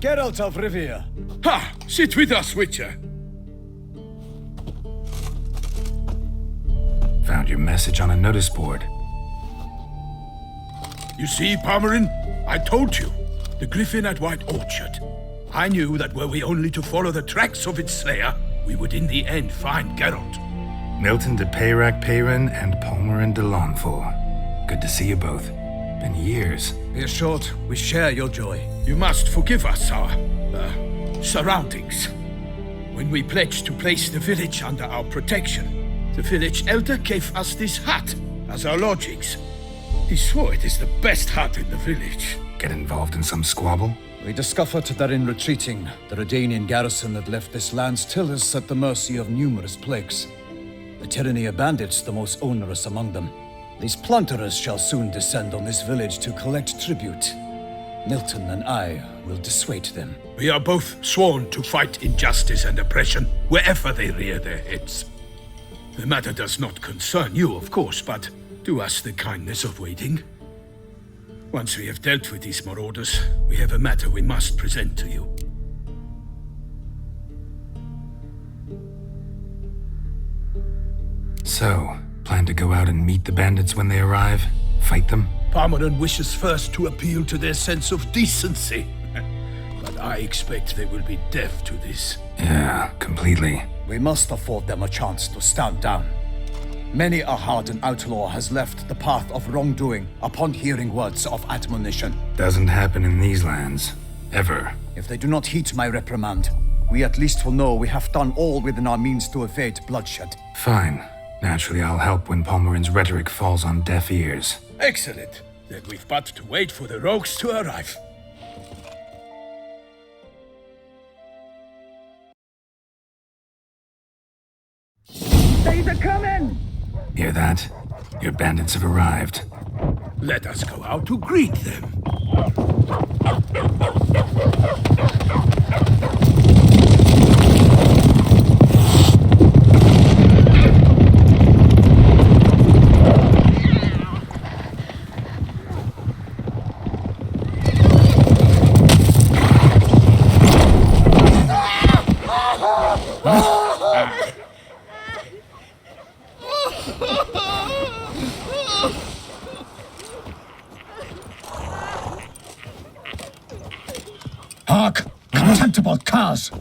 Geralt of Rivia. Ha! Sit with us, Witcher. Found your message on a notice board. You see, Palmerin, I told you. The Griffin at White Orchard. I knew that were we only to follow the tracks of its slayer, we would in the end find Geralt. Milton de Peyrac Peyran and Palmerin de Launfal. Good to see you both. Been years. Be assured, we share your joy. You must forgive us our, surroundings. When we pledged to place the village under our protection, the village elder gave us this hut as our lodgings. He swore it is the best hut in the village. Get involved in some squabble? We discovered that in retreating, the Redanian garrison that left this land still is at the mercy of numerous plagues. The tyranny of bandits the most onerous among them. These plunderers shall soon descend on this village to collect tribute. Milton and I will dissuade them. We are both sworn to fight injustice and oppression wherever they rear their heads. The matter does not concern you, of course, but do us the kindness of waiting. Once we have dealt with these marauders, we have a matter we must present to you. So, plan to go out and meet the bandits when they arrive? Fight them? Palmerin wishes first to appeal to their sense of decency. But I expect they will be deaf to this. Yeah, completely. We must afford them a chance to stand down. Many a hardened outlaw has left the path of wrongdoing upon hearing words of admonition. Doesn't happen in these lands. Ever. If they do not heed my reprimand, we at least will know we have done all within our means to evade bloodshed. Fine. Naturally, I'll help when Palmerin's rhetoric falls on deaf ears. Excellent. Then we've but to wait for the rogues to arrive. They're coming! Hear that? Your bandits have arrived. Let us go out to greet them. Hark! Contemptible curs!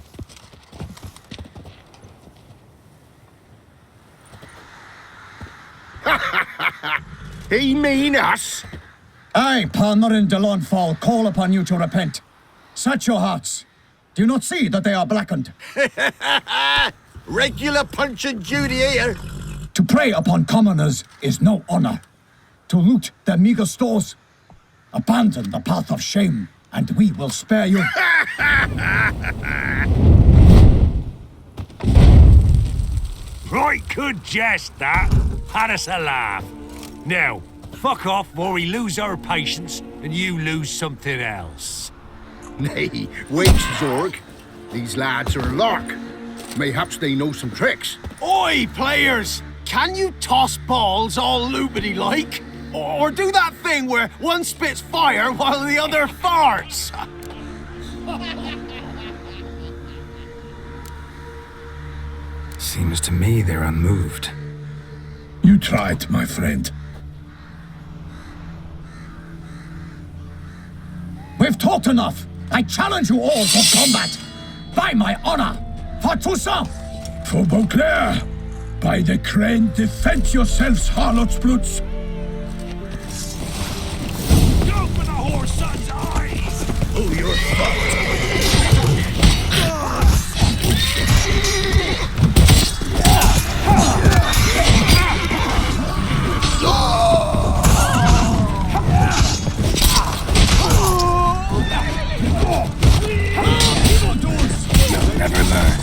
He mean us? I, Palmerin de Launfal, call upon you to repent. Set your hearts. Do you not see that they are blackened? Regular Punch and Judy here. To prey upon commoners is no honor. To loot their meager stores, abandon the path of shame, and we will spare you. Right good jest, that. Had us a laugh. Now, fuck off or we lose our patience and you lose something else. Nay, wait, Zorg. These lads are a lark. Mayhaps they know some tricks. Oi, players! Can you toss balls all loopity-like? Or do that thing where one spits fire while the other farts? Seems to me they're unmoved. You tried, my friend. We've talked enough. I challenge you all to combat. By my honor, for Toussaint. For Beauclair, by the crane, defend yourselves, harlots bloods. Go for the horse son's eyes! Oh, you're fucked. Never learn.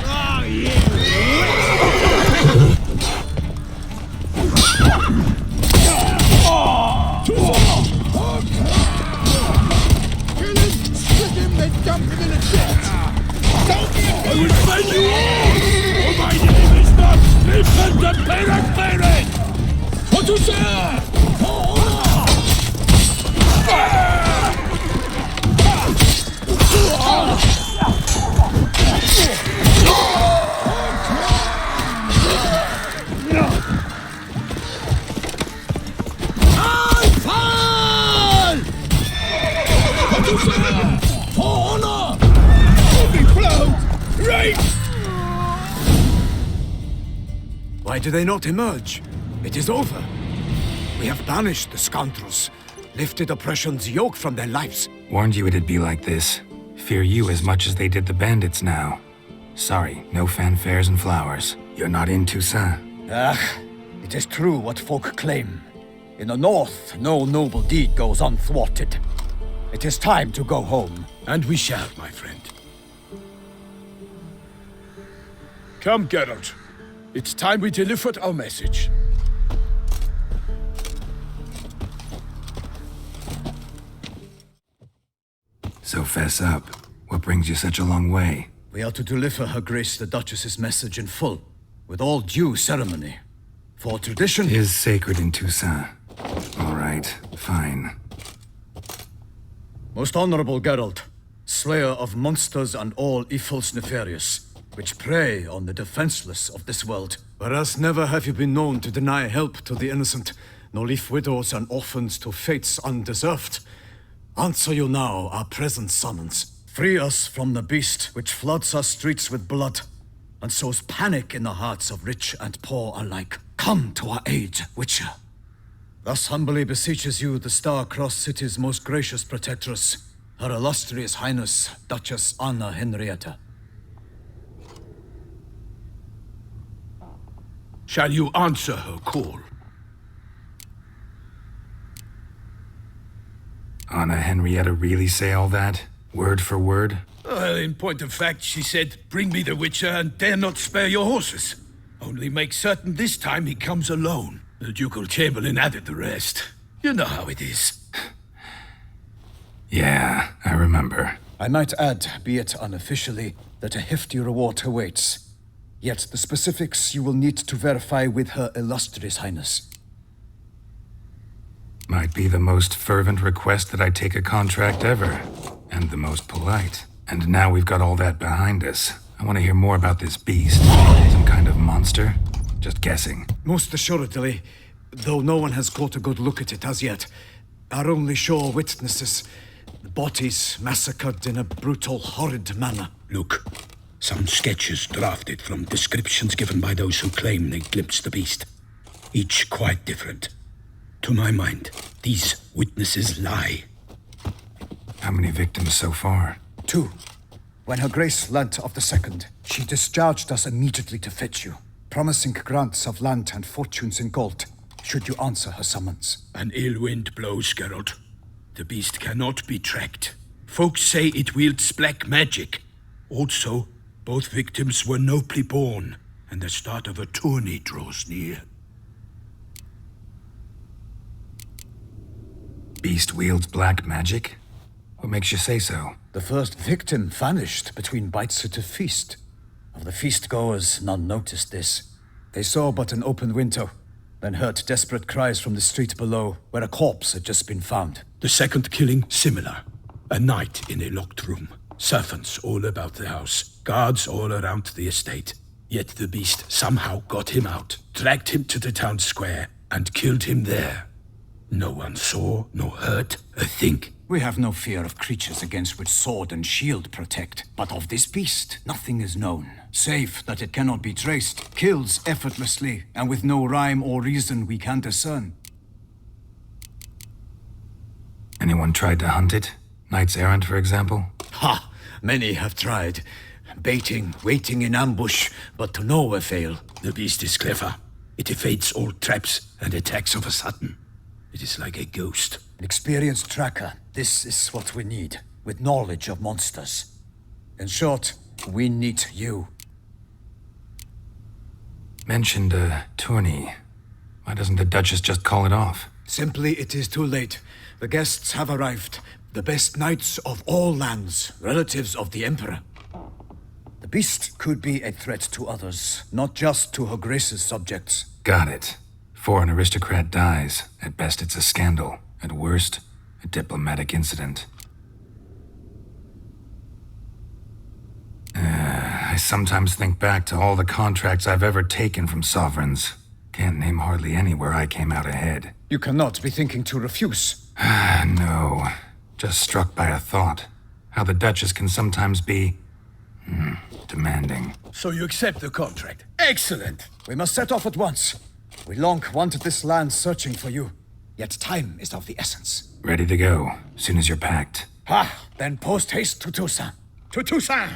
Oh, yeah! Why do they not emerge? It is over. We have banished the scoundrels, lifted oppression's yoke from their lives. Warned you it'd be like this. Fear you as much as they did the bandits now. Sorry, no fanfares and flowers. You're not in Toussaint. It is true what folk claim. In the north, no noble deed goes unthwarted. It is time to go home. And we shall, my friend. Come, Geralt. It's time we delivered our message. So fess up. What brings you such a long way? We are to deliver Her Grace the Duchess's message in full, with all due ceremony. For tradition... It is sacred in Toussaint. All right, fine. Most honorable Geralt, slayer of monsters and all evils nefarious, which prey on the defenseless of this world. Whereas never have you been known to deny help to the innocent, nor leave widows and orphans to fates undeserved. Answer you now our present summons. Free us from the beast which floods our streets with blood, and sows panic in the hearts of rich and poor alike. Come to our aid, Witcher. Thus humbly beseeches you the Star-Crossed City's most gracious protectress, Her Illustrious Highness, Duchess Anna Henrietta. Shall you answer her call? Anna Henrietta really say all that? Word for word? Well, in point of fact, she said, "Bring me the Witcher and dare not spare your horses. Only make certain this time he comes alone." The Ducal Chamberlain added the rest. You know how it is. Yeah, I remember. I might add, be it unofficially, that a hefty reward awaits. Yet the specifics you will need to verify with Her Illustrious Highness. Might be the most fervent request that I take a contract ever. And the most polite. And now we've got all that behind us. I want to hear more about this beast. Some kind of monster? Just guessing. Most assuredly, though no one has caught a good look at it as yet. Our only sure witnesses, bodies massacred in a brutal, horrid manner. Look, some sketches drafted from descriptions given by those who claim they glimpsed the beast. Each quite different. To my mind, these witnesses lie. How many victims so far? 2. When Her Grace learnt of the second, she discharged us immediately to fetch you, promising grants of land and fortunes in gold, should you answer her summons. An ill wind blows, Geralt. The beast cannot be tracked. Folks say it wields black magic. Also, both victims were nobly born, and the start of a tourney draws near. Beast wields black magic? What makes you say so? The first victim vanished between bites at a feast. Of the feast-goers, none noticed this. They saw but an open window, then heard desperate cries from the street below, where a corpse had just been found. The second killing, similar. A night in a locked room. Servants all about the house. Guards all around the estate. Yet the beast somehow got him out, dragged him to the town square, and killed him there. No one saw, nor heard a thing. We have no fear of creatures against which sword and shield protect, but of this beast, nothing is known, save that it cannot be traced, kills effortlessly, and with no rhyme or reason we can discern. Anyone tried to hunt it? Knights errant, for example? Ha! Many have tried. Baiting, waiting in ambush, but to no avail. The beast is clever. It evades all traps and attacks of a sudden. It is like a ghost. An experienced tracker. This is what we need, with knowledge of monsters. In short, we need you. Mentioned a tourney. Why doesn't the Duchess just call it off? Simply, it is too late. The guests have arrived. The best knights of all lands, relatives of the Emperor. The beast could be a threat to others, not just to Her Grace's subjects. Got it. Before an aristocrat dies, at best it's a scandal. At worst, a diplomatic incident. I sometimes think back to all the contracts I've ever taken from sovereigns. Can't name hardly any where I came out ahead. You cannot be thinking to refuse. No. Just struck by a thought. How the Duchess can sometimes be Demanding. So you accept the contract. Excellent. We must set off at once. We long wanted this land searching for you, yet time is of the essence. Ready to go, soon as you're packed. Then post haste to Toussaint. To Toussaint!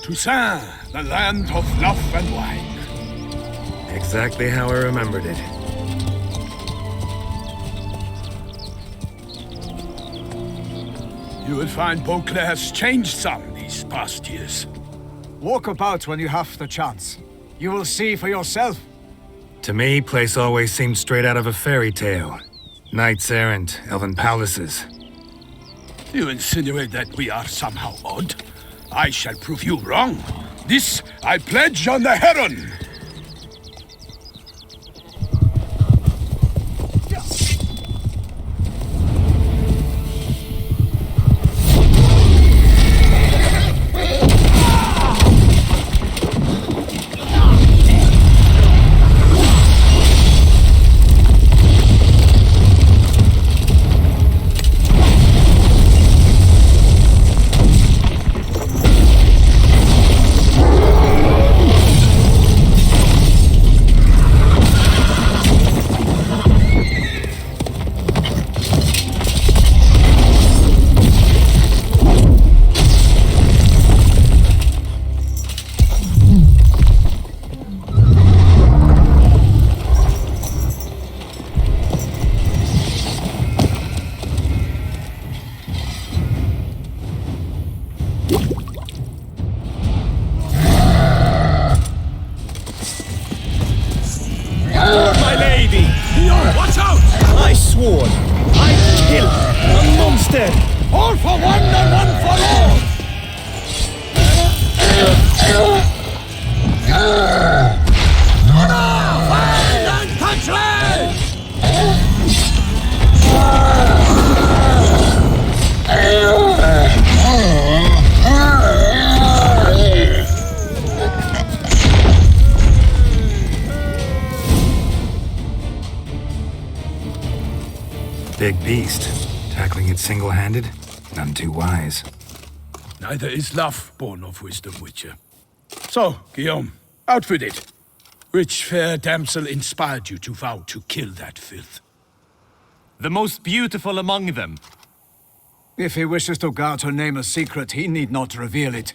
Toussaint, the land of love and wine. Exactly how I remembered it. You will find Beauclair's changed some these past years. Walk about when you have the chance. You will see for yourself. To me, place always seemed straight out of a fairy tale. Knights errant, elven palaces. You insinuate that we are somehow odd? I shall prove you wrong. This I pledge on the Heron. Watch out! I swore I'd kill a monster! All for one and one for all! Honor, land and country! Big beast. Tackling it single-handed? None too wise. Neither is love born of wisdom, Witcher. So, Guillaume, outfit it. Which fair damsel inspired you to vow to kill that filth? The most beautiful among them. If he wishes to guard her name a secret, he need not reveal it.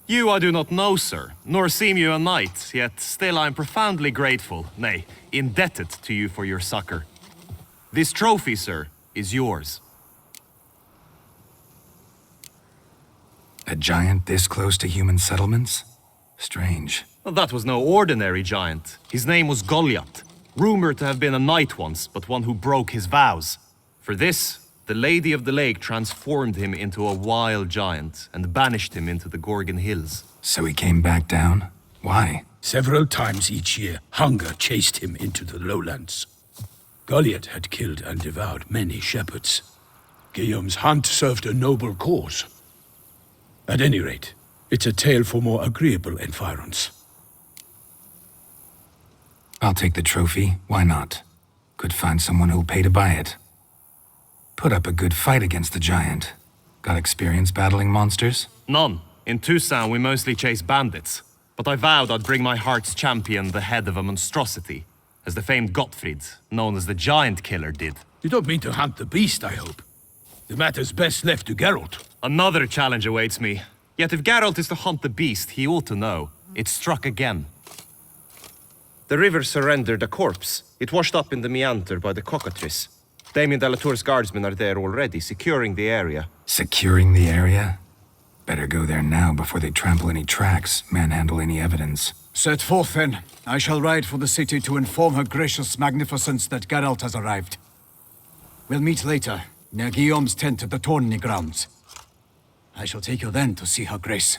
You I do not know, sir, nor seem you a knight, yet still I am profoundly grateful, nay, indebted to you for your succor. This trophy, sir, is yours. A giant this close to human settlements? Strange. Well, that was no ordinary giant. His name was Goliath, rumored to have been a knight once, but one who broke his vows. For this, the Lady of the Lake transformed him into a wild giant and banished him into the Gorgon Hills. So he came back down? Why? Several times each year, hunger chased him into the lowlands. Goliath had killed and devoured many shepherds. Guillaume's hunt served a noble cause. At any rate, it's a tale for more agreeable environs. I'll take the trophy. Why not? Could find someone who'll pay to buy it. Put up a good fight against the giant. Got experience battling monsters? None. In Toussaint we mostly chase bandits. But I vowed I'd bring my heart's champion the head of a monstrosity, as the famed Gottfried, known as the Giant Killer, did. You don't mean to hunt the beast, I hope. The matter's best left to Geralt. Another challenge awaits me. Yet if Geralt is to hunt the beast, he ought to know. It struck again. The river surrendered a corpse. It washed up in the meander by the cockatrice. Damien Delatour's guardsmen are there already, securing the area. Securing the area? Better go there now before they trample any tracks, manhandle any evidence. Set forth then. I shall ride for the city to inform her gracious magnificence that Geralt has arrived. We'll meet later, near Guillaume's tent at the Tourney grounds. I shall take you then to see her grace.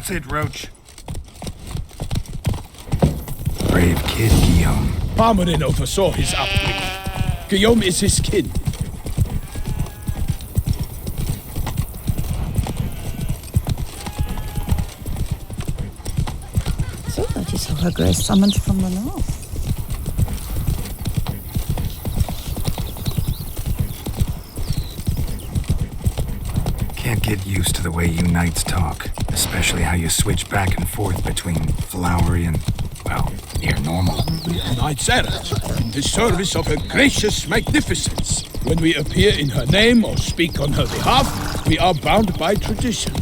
That's it, Roach. Brave kid, Guillaume. Parmarin oversaw his upbringing. Guillaume is his kin. So that is how her grace summoned from the north. Can't get used to the way you knights talk, especially how you switch back and forth between flowery and, well, near normal. We are knights errant, in the service of her gracious magnificence. When we appear in her name or speak on her behalf, we are bound by tradition.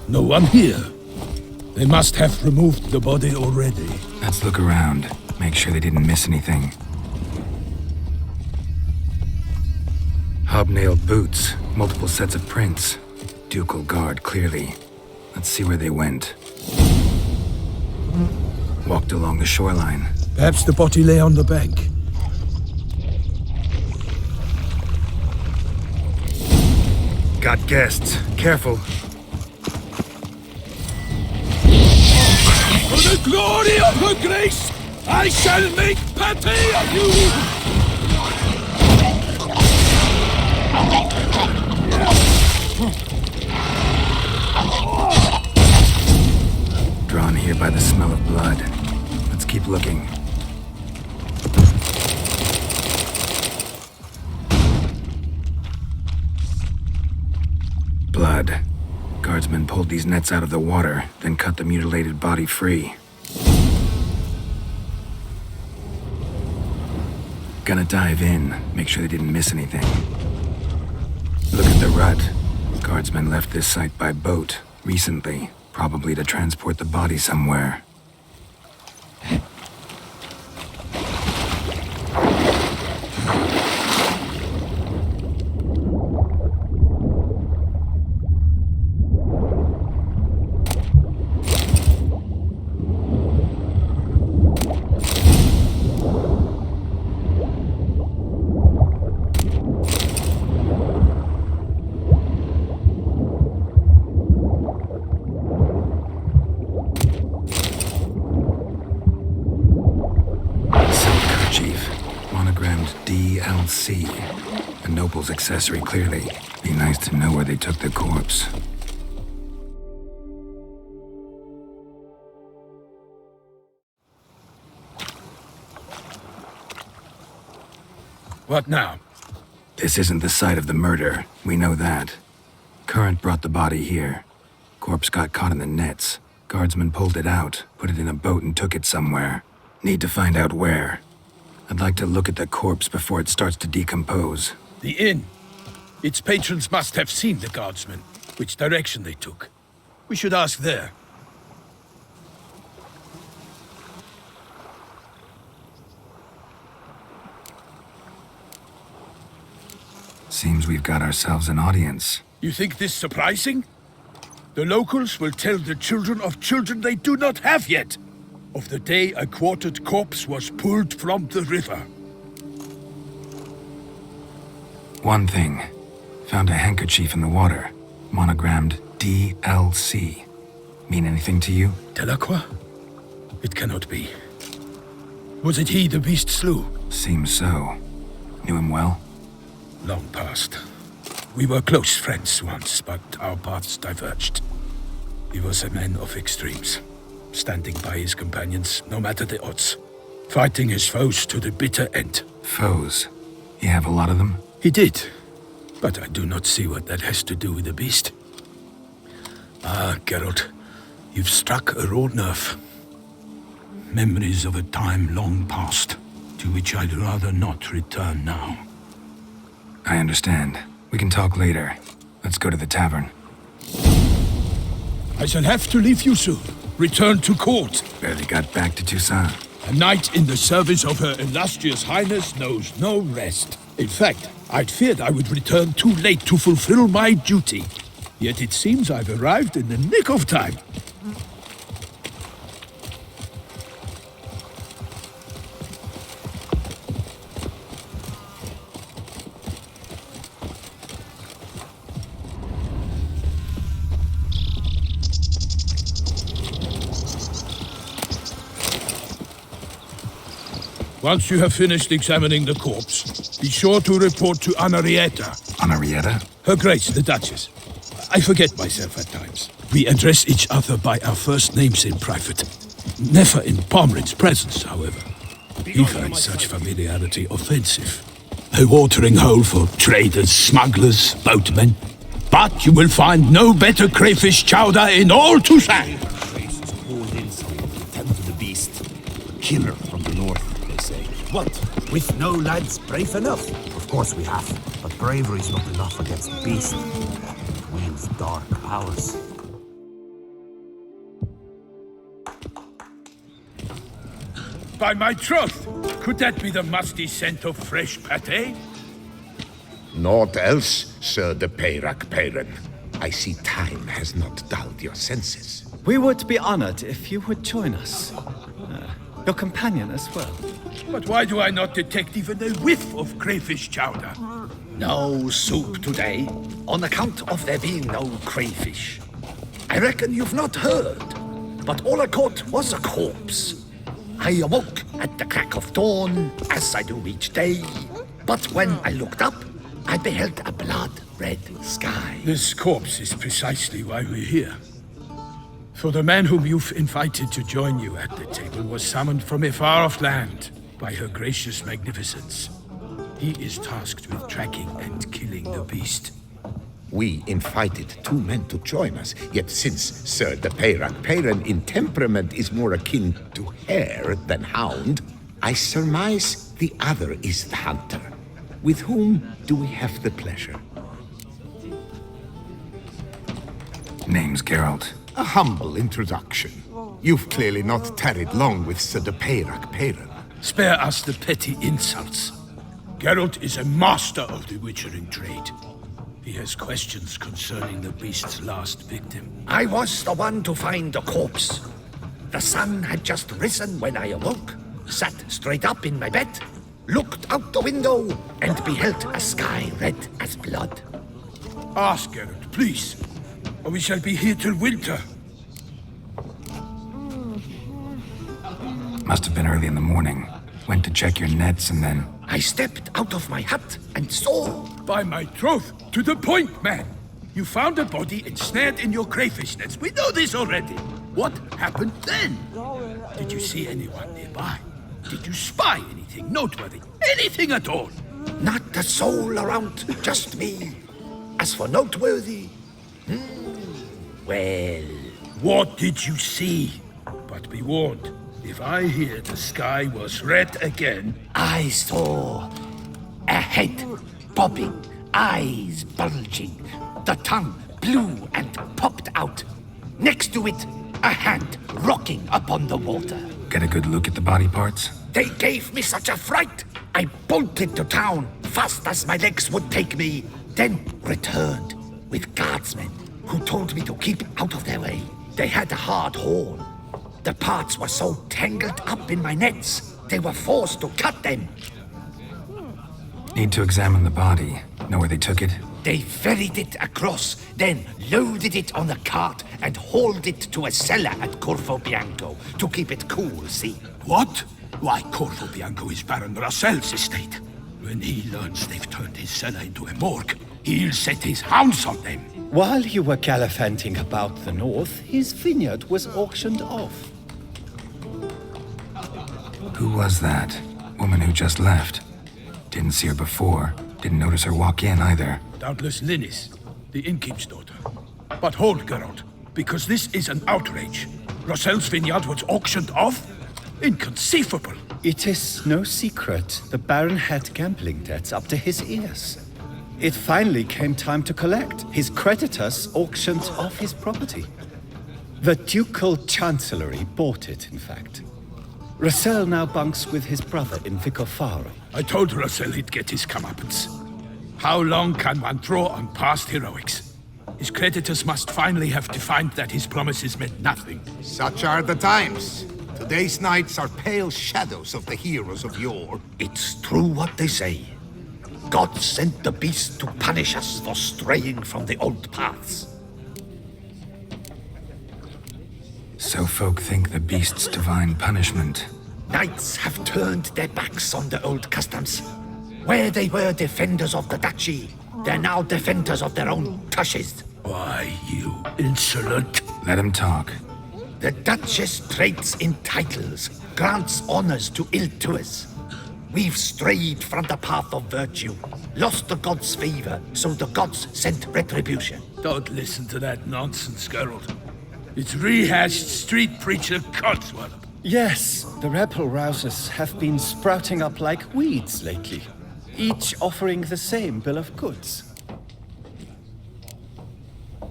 No one here. They must have removed the body already. Let's look around, make sure they didn't miss anything. Hobnailed boots, multiple sets of prints. Ducal guard, clearly. Let's see where they went. Walked along the shoreline. Perhaps the body lay on the bank. Got guests. Careful. For the glory of her grace, I shall make pate of you! Drawn here by the smell of blood. Let's keep looking. Blood. Guardsmen pulled these nets out of the water, then cut the mutilated body free. Gonna dive in, make sure they didn't miss anything. Look at the rut. Guardsmen left this site by boat, recently, probably to transport the body somewhere. DLC. A noble's accessory, clearly. Be nice to know where they took the corpse. What now? This isn't the site of the murder. We know that. Current brought the body here. Corpse got caught in the nets. Guardsmen pulled it out, put it in a boat and took it somewhere. Need to find out where. I'd like to look at the corpse before it starts to decompose. The inn. Its patrons must have seen the guardsmen, which direction they took. We should ask there. Seems we've got ourselves an audience. You think this surprising? The locals will tell the children of children they do not have yet, of the day a quartered corpse was pulled from the river. One thing. Found a handkerchief in the water. Monogrammed DLC. Mean anything to you? Delacroix? It cannot be. Was it he the beast slew? Seems so. Knew him well? Long past. We were close friends once, but our paths diverged. He was a man of extremes, standing by his companions no matter the odds, fighting his foes to the bitter end. Foes? You have a lot of them? He did, but I do not see what that has to do with the beast. Ah, Geralt, you've struck a raw nerve. Memories of a time long past, to which I'd rather not return now. I understand. We can talk later. Let's go to the tavern. I shall have to leave you soon. Return to court. Barely got back to Toussaint. A knight in the service of Her Illustrious Highness knows no rest. In fact, I'd feared I would return too late to fulfill my duty. Yet it seems I've arrived in the nick of time. Once you have finished examining the corpse, be sure to report to Anarietta, Anarietta? Her Grace, the Duchess. I forget myself at times. We address each other by our first names in private. Never in Pomrin's presence, however. He finds such familiarity offensive. A watering hole for traders, smugglers, boatmen. But you will find no better crayfish chowder in all Toussaint. The beast. Killer from the north, they say. What? With no lads brave enough? Of course we have. But bravery's not enough against the beast. It wields dark powers. By my troth, could that be the musty scent of fresh pâté? Naught else, Sir de Peyrac Peyran. I see time has not dulled your senses. We would be honored if you would join us. Your companion as well. But why do I not detect even a whiff of crayfish chowder? No soup today, on account of there being no crayfish. I reckon you've not heard, but all I caught was a corpse. I awoke at the crack of dawn, as I do each day. But when I looked up, I beheld a blood-red sky. This corpse is precisely why we're here. For the man whom you've invited to join you at the table was summoned from a far-off land by her gracious magnificence. He is tasked with tracking and killing the beast. We invited 2 men to join us, yet since Sir de Peyrac Peyran in temperament is more akin to hare than hound, I surmise the other is the hunter. With whom do we have the pleasure? Name's Geralt. A humble introduction. You've clearly not tarried long with Sir de Peyrac Peyran. Spare us the petty insults. Geralt is a master of the witchering trade. He has questions concerning the beast's last victim. I was the one to find the corpse. The sun had just risen when I awoke, sat straight up in my bed, looked out the window, and beheld a sky red as blood. Ask Geralt, please, or we shall be here till winter. Must have been early in the morning. Went to check your nets and then... I stepped out of my hut and saw... By my troth, to the point, man. You found a body ensnared in your crayfish nets. We know this already. What happened then? Did you see anyone nearby? Did you spy anything noteworthy? Anything at all? Not a soul around, just me. As for noteworthy... well... What did you see? But be warned, if I hear the sky was red again... I saw a head bobbing, eyes bulging, the tongue blew and popped out. Next to it, a hand rocking upon the water. Get a good look at the body parts? They gave me such a fright. I bolted to town, fast as my legs would take me, then returned with guardsmen who told me to keep out of their way. They had a hard haul. The parts were so tangled up in my nets, they were forced to cut them. Need to examine the body. Know where they took it? They ferried it across, then loaded it on a cart and hauled it to a cellar at Corvo Bianco to keep it cool, see? What? Why, Corvo Bianco is Baron Russell's estate. When he learns they've turned his cellar into a morgue, he'll set his hounds on them. While you were gallivanting about the north, his vineyard was auctioned off. Who was that? Woman who just left. Didn't see her before. Didn't notice her walk in either. Doubtless Linnis, the innkeep's daughter. But hold, Geralt, because this is an outrage. Russell's vineyard was auctioned off? Inconceivable. It is no secret the Baron had gambling debts up to his ears. It finally came time to collect. His creditors auctioned off his property. The Ducal Chancellery bought it, in fact. Russell now bunks with his brother in Vicofaro. I told Russell he'd get his comeuppance. How long can one draw on past heroics? His creditors must finally have defined that his promises meant nothing. Such are the times. Today's knights are pale shadows of the heroes of yore. It's true what they say. God sent the beast to punish us for straying from the old paths. So folk think the beast's divine punishment. Knights have turned their backs on the old customs. Where they were defenders of the duchy, they're now defenders of their own tushes. Why, you insolent... Let him talk. The Duchess trades in titles, grants honors to ill-doers. We've strayed from the path of virtue, lost the gods' favor, so the gods sent retribution. Don't listen to that nonsense, Geralt. It's rehashed street preacher codswallop. Yes, the rebel rousers have been sprouting up like weeds lately, each offering the same bill of goods.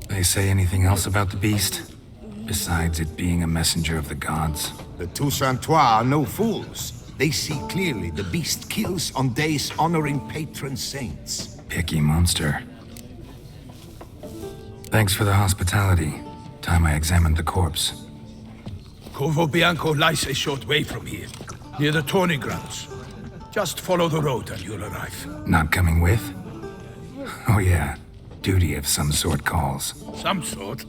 They say anything else about the beast? Besides it being a messenger of the gods? The Toussaintois are no fools. They see clearly the beast kills on days honoring patron saints. Picky monster. Thanks for the hospitality. Time I examined the corpse. Corvo Bianco lies a short way from here, near the tourney grounds. Just follow the road and you'll arrive. Not coming with? Oh yeah, duty of some sort calls. Some sort?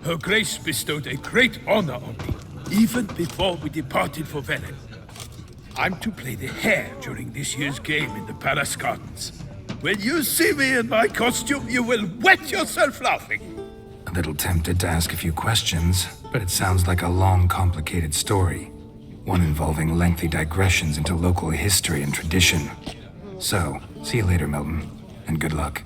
Her Grace bestowed a great honor on me, even before we departed for Velen. I'm to play the hare during this year's game in the Palace Gardens. When you see me in my costume, you will wet yourself laughing. A little tempted to ask a few questions, but it sounds like a long, complicated story. One involving lengthy digressions into local history and tradition. So, see you later, Milton, and good luck.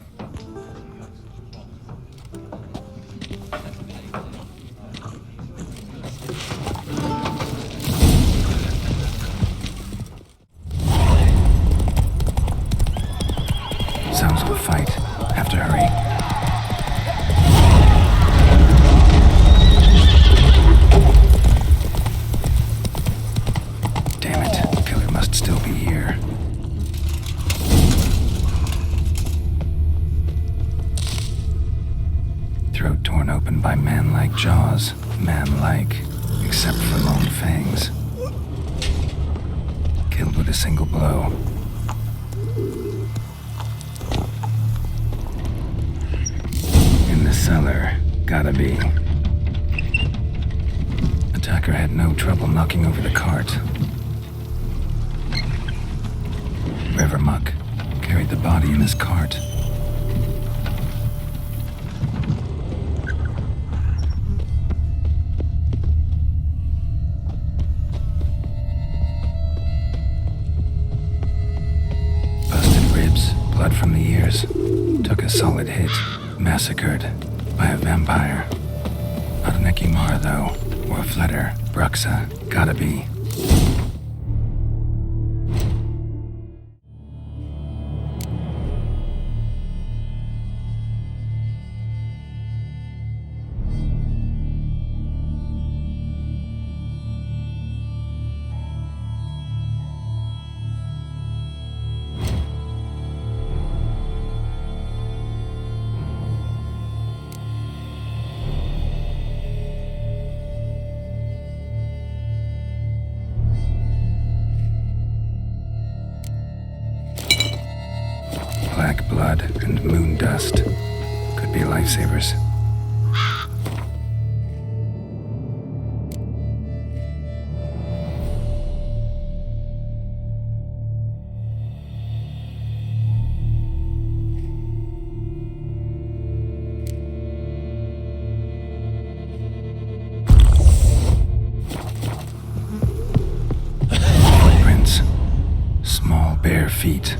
Sounds of a fight. Have to hurry. Damn it, the killer must still be here. Throat torn open by man-like jaws. Man-like, except for long fangs. Killed with a single blow. In the cellar, gotta be. Attacker had no trouble knocking over the cart. River Muck carried the body in his cart. Busted ribs, blood from the ears. Took a solid hit. Massacred by a vampire. Not an Ekimara, though, or a Fletter. Bruxa, gotta be. Black blood and moon dust. Could be lifesavers. Footprints. Small bare feet.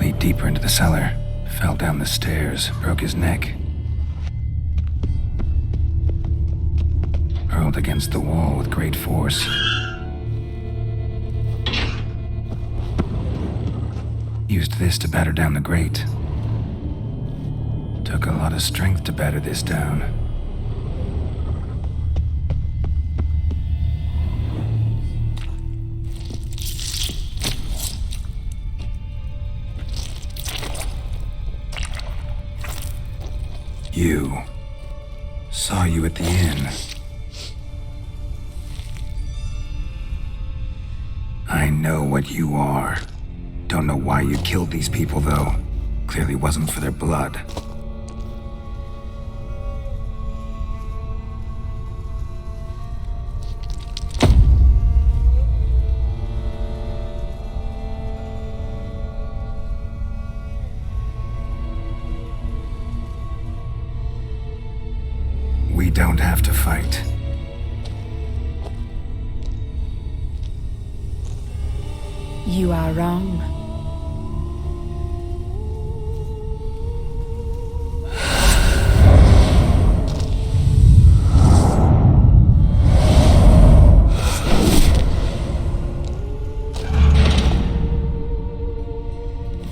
Lead deeper into the cellar. Fell down the stairs, broke his neck. Hurled against the wall with great force. Used this to batter down the grate. Took a lot of strength to batter this down. You. Saw you at the inn. I know what you are. Don't know why you killed these people, though. Clearly wasn't for their blood. We don't have to fight. You are wrong.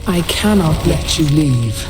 I cannot let you leave.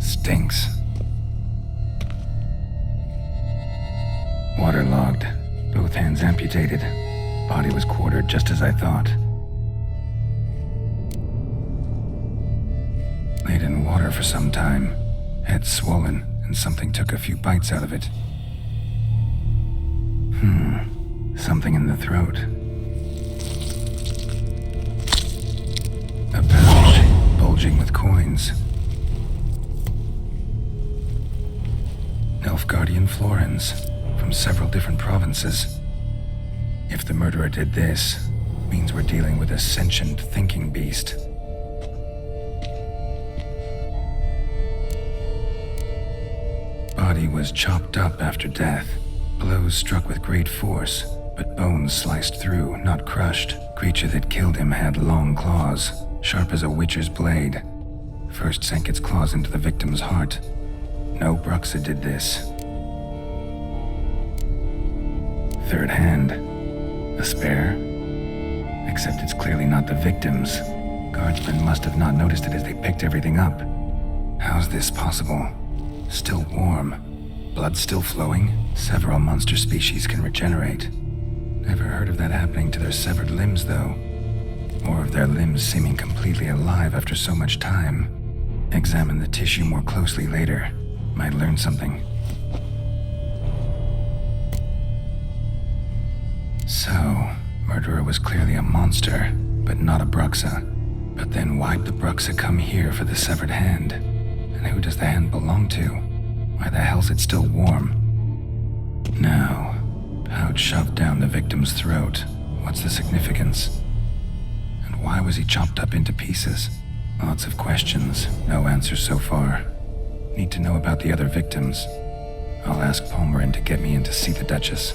Stinks. Waterlogged. Both hands amputated. Body was quartered just as I thought. Laid in water for some time. Head swollen, and something took a few bites out of it. Something in the throat. A pouch, bulging with coins. Nilfgaardian florins, from several different provinces. If the murderer did this, means we're dealing with a sentient thinking beast. Body was chopped up after death. Blows struck with great force, but bones sliced through, not crushed. Creature that killed him had long claws, sharp as a witcher's blade. First sank its claws into the victim's heart. No Bruxa did this. Third hand. A spare? Except it's clearly not the victim's. Guardsmen must have not noticed it as they picked everything up. How's this possible? Still warm. Blood still flowing? Several monster species can regenerate. Never heard of that happening to their severed limbs, though. Or of their limbs seeming completely alive after so much time. Examine the tissue more closely later. Might learn something. So, murderer was clearly a monster, but not a Bruxa. But then why'd the Bruxa come here for the severed hand? And who does the hand belong to? Why the hell's it still warm? Now, pouch shoved down the victim's throat. What's the significance? And why was he chopped up into pieces? Lots of questions, no answers so far. Need to know about the other victims. I'll ask Palmerin to get me in to see the Duchess.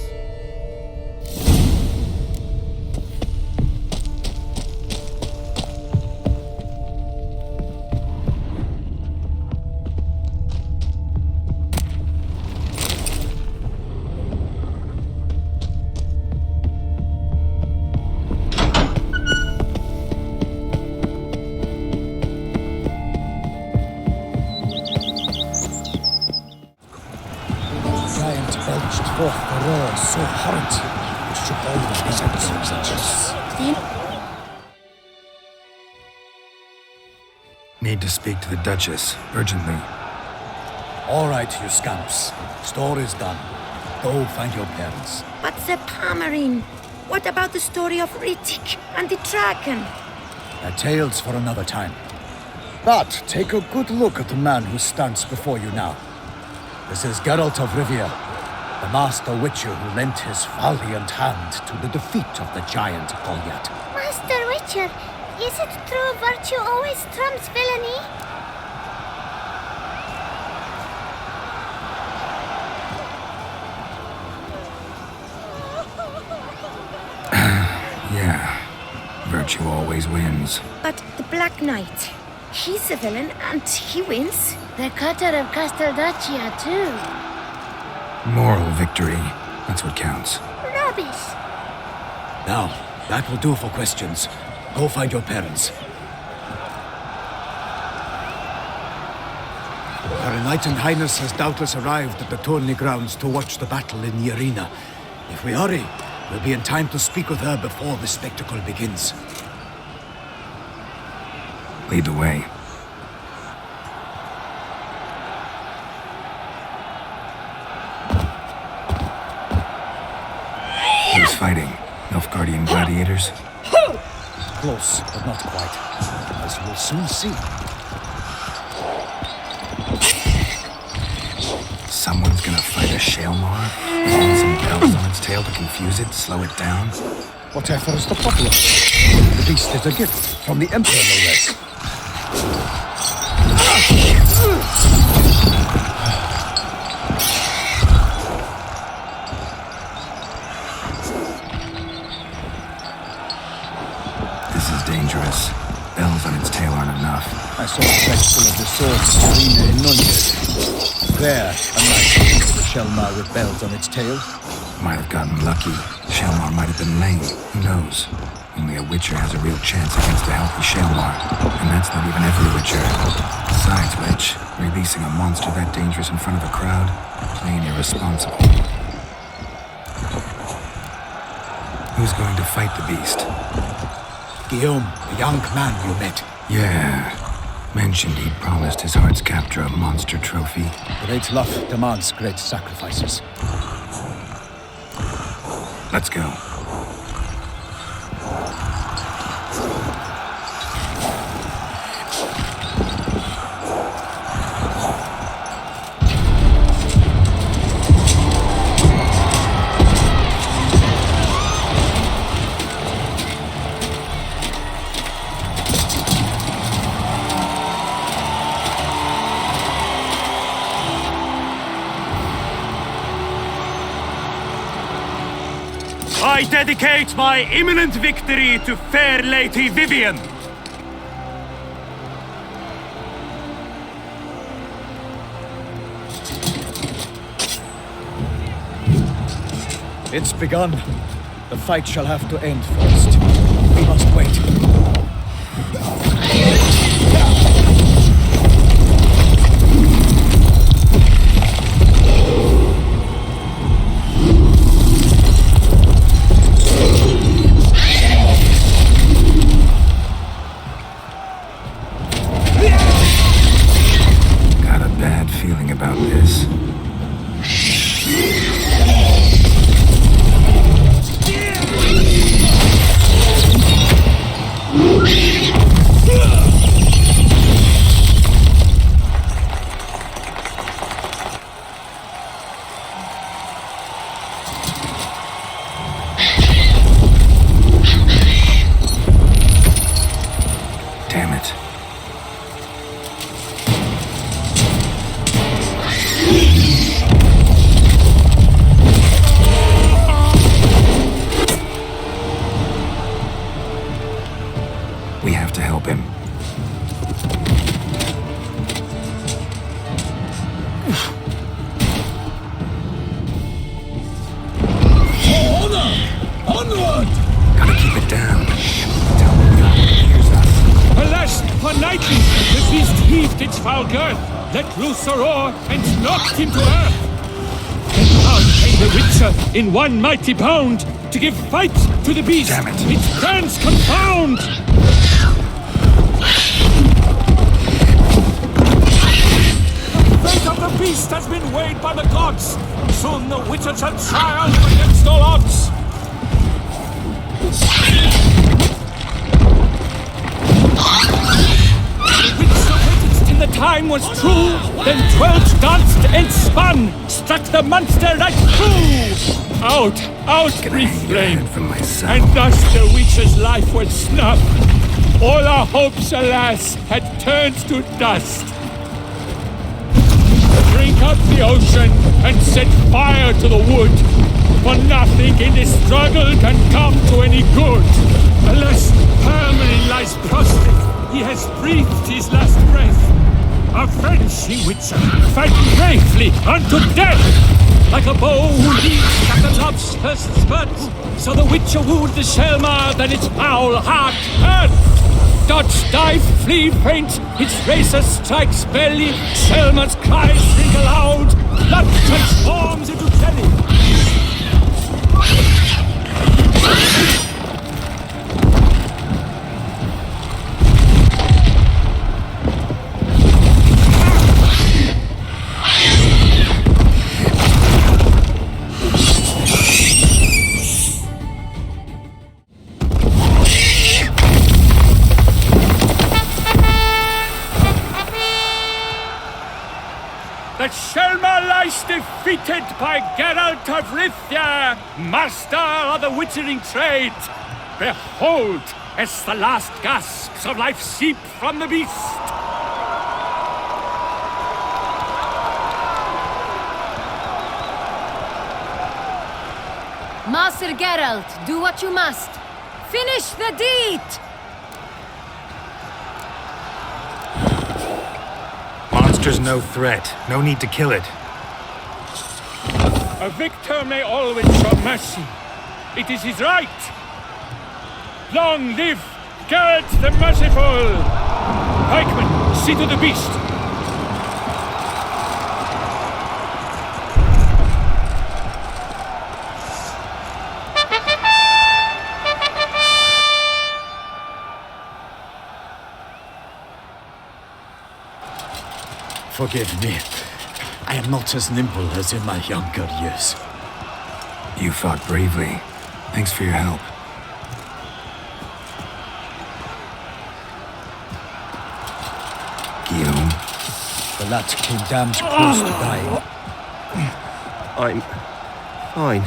So hot. Need to speak to the Duchess, urgently. All right, you scamps. Store is done. Go find your parents. But Sir Palmerin, what about the story of Riddick and the dragon? A tale's for another time. But take a good look at the man who stands before you now. This is Geralt of Rivia. the master witcher who lent his valiant hand to the defeat of the giant Goliath. Master Witcher, is it true virtue always trumps villainy? Yeah. Virtue always wins. But the Black Knight, he's a villain and he wins. The cutter of Casteldaccia, too. Moral victory. That's what counts. Rubbish. Now, that will do for questions. Go find your parents. Her Enlightened Highness has doubtless arrived at the tourney grounds to watch the battle in the arena. If we hurry, we'll be in time to speak with her before the spectacle begins. Lead the way. Who's fighting? Nilfgaardian gladiators? Close, but not quite. As you will soon see. Someone's gonna fight a Shaelmar? With some bells on its tail to confuse it, slow it down? Whatever is the problem? The beast is a gift from the Emperor, no less. This is dangerous. Bells on its tail aren't enough. I saw a sight full of the swords of Serena in Nunez. There, a knight with a Shaelmar with bells on its tail. Might have gotten lucky. Shaelmar might have been lame. Who knows? Only a Witcher has a real chance against a healthy Shaelmar. And that's not even every Witcher. Besides which, releasing a monster that dangerous in front of a crowd? Plain irresponsible. Who's going to fight the beast? Guillaume, the young man you met. Yeah. Mentioned he'd promised his heart's captor a monster trophy. Great love demands great sacrifices. Let's go. I dedicate my imminent victory to fair Lady Vivian. It's begun. The fight shall have to end first. We must wait. Got a bad feeling about this. Damn it. We have to help him. Onward! Gotta keep it down. Tell him he hears us. Alas, for knightly, the beast heaved its foul girth, let loose a roar, and knocked him to earth. And down came the Witcher in one mighty bound to give fight to the beast. Damn it. Its plans confound. The fate of the beast has been weighed by the gods. Soon the Witcher shall triumph against all odds. The Witcher waits in the time was true, then 12 danced and spun, struck the monster right through. Out, brief flame, and thus the witch's life was snuffed. All our hopes, alas, had turned to dust. Drink up the ocean and set fire to the wood, for nothing in this struggle can come to any good. Alas, Hermelin lies prostrate. He has breathed his last breath. Our friend, she witcher, fight bravely unto death. Like a bow who leaps at the love's first spurt, so the witcher wooed the Shelmar, then its foul heart hurt. Dodge, dive, flee, faint, its racer strikes belly, Shelmar's cries ring aloud, blood transforms into jelly. That Shelmar lies defeated by Geralt of Rithia, master of the witchering trade. Behold, as the last gasps of life seep from the beast. Master Geralt, do what you must. Finish the deed! Monster's no threat. No need to kill it. A victor may always show mercy. It is his right. Long live Geralt the Merciful! Pikeman, see to the beast. Forgive me. I am not as nimble as in my younger years. You fought bravely. Thanks for your help. Guillaume. The lad came damned close to dying. I'm fine.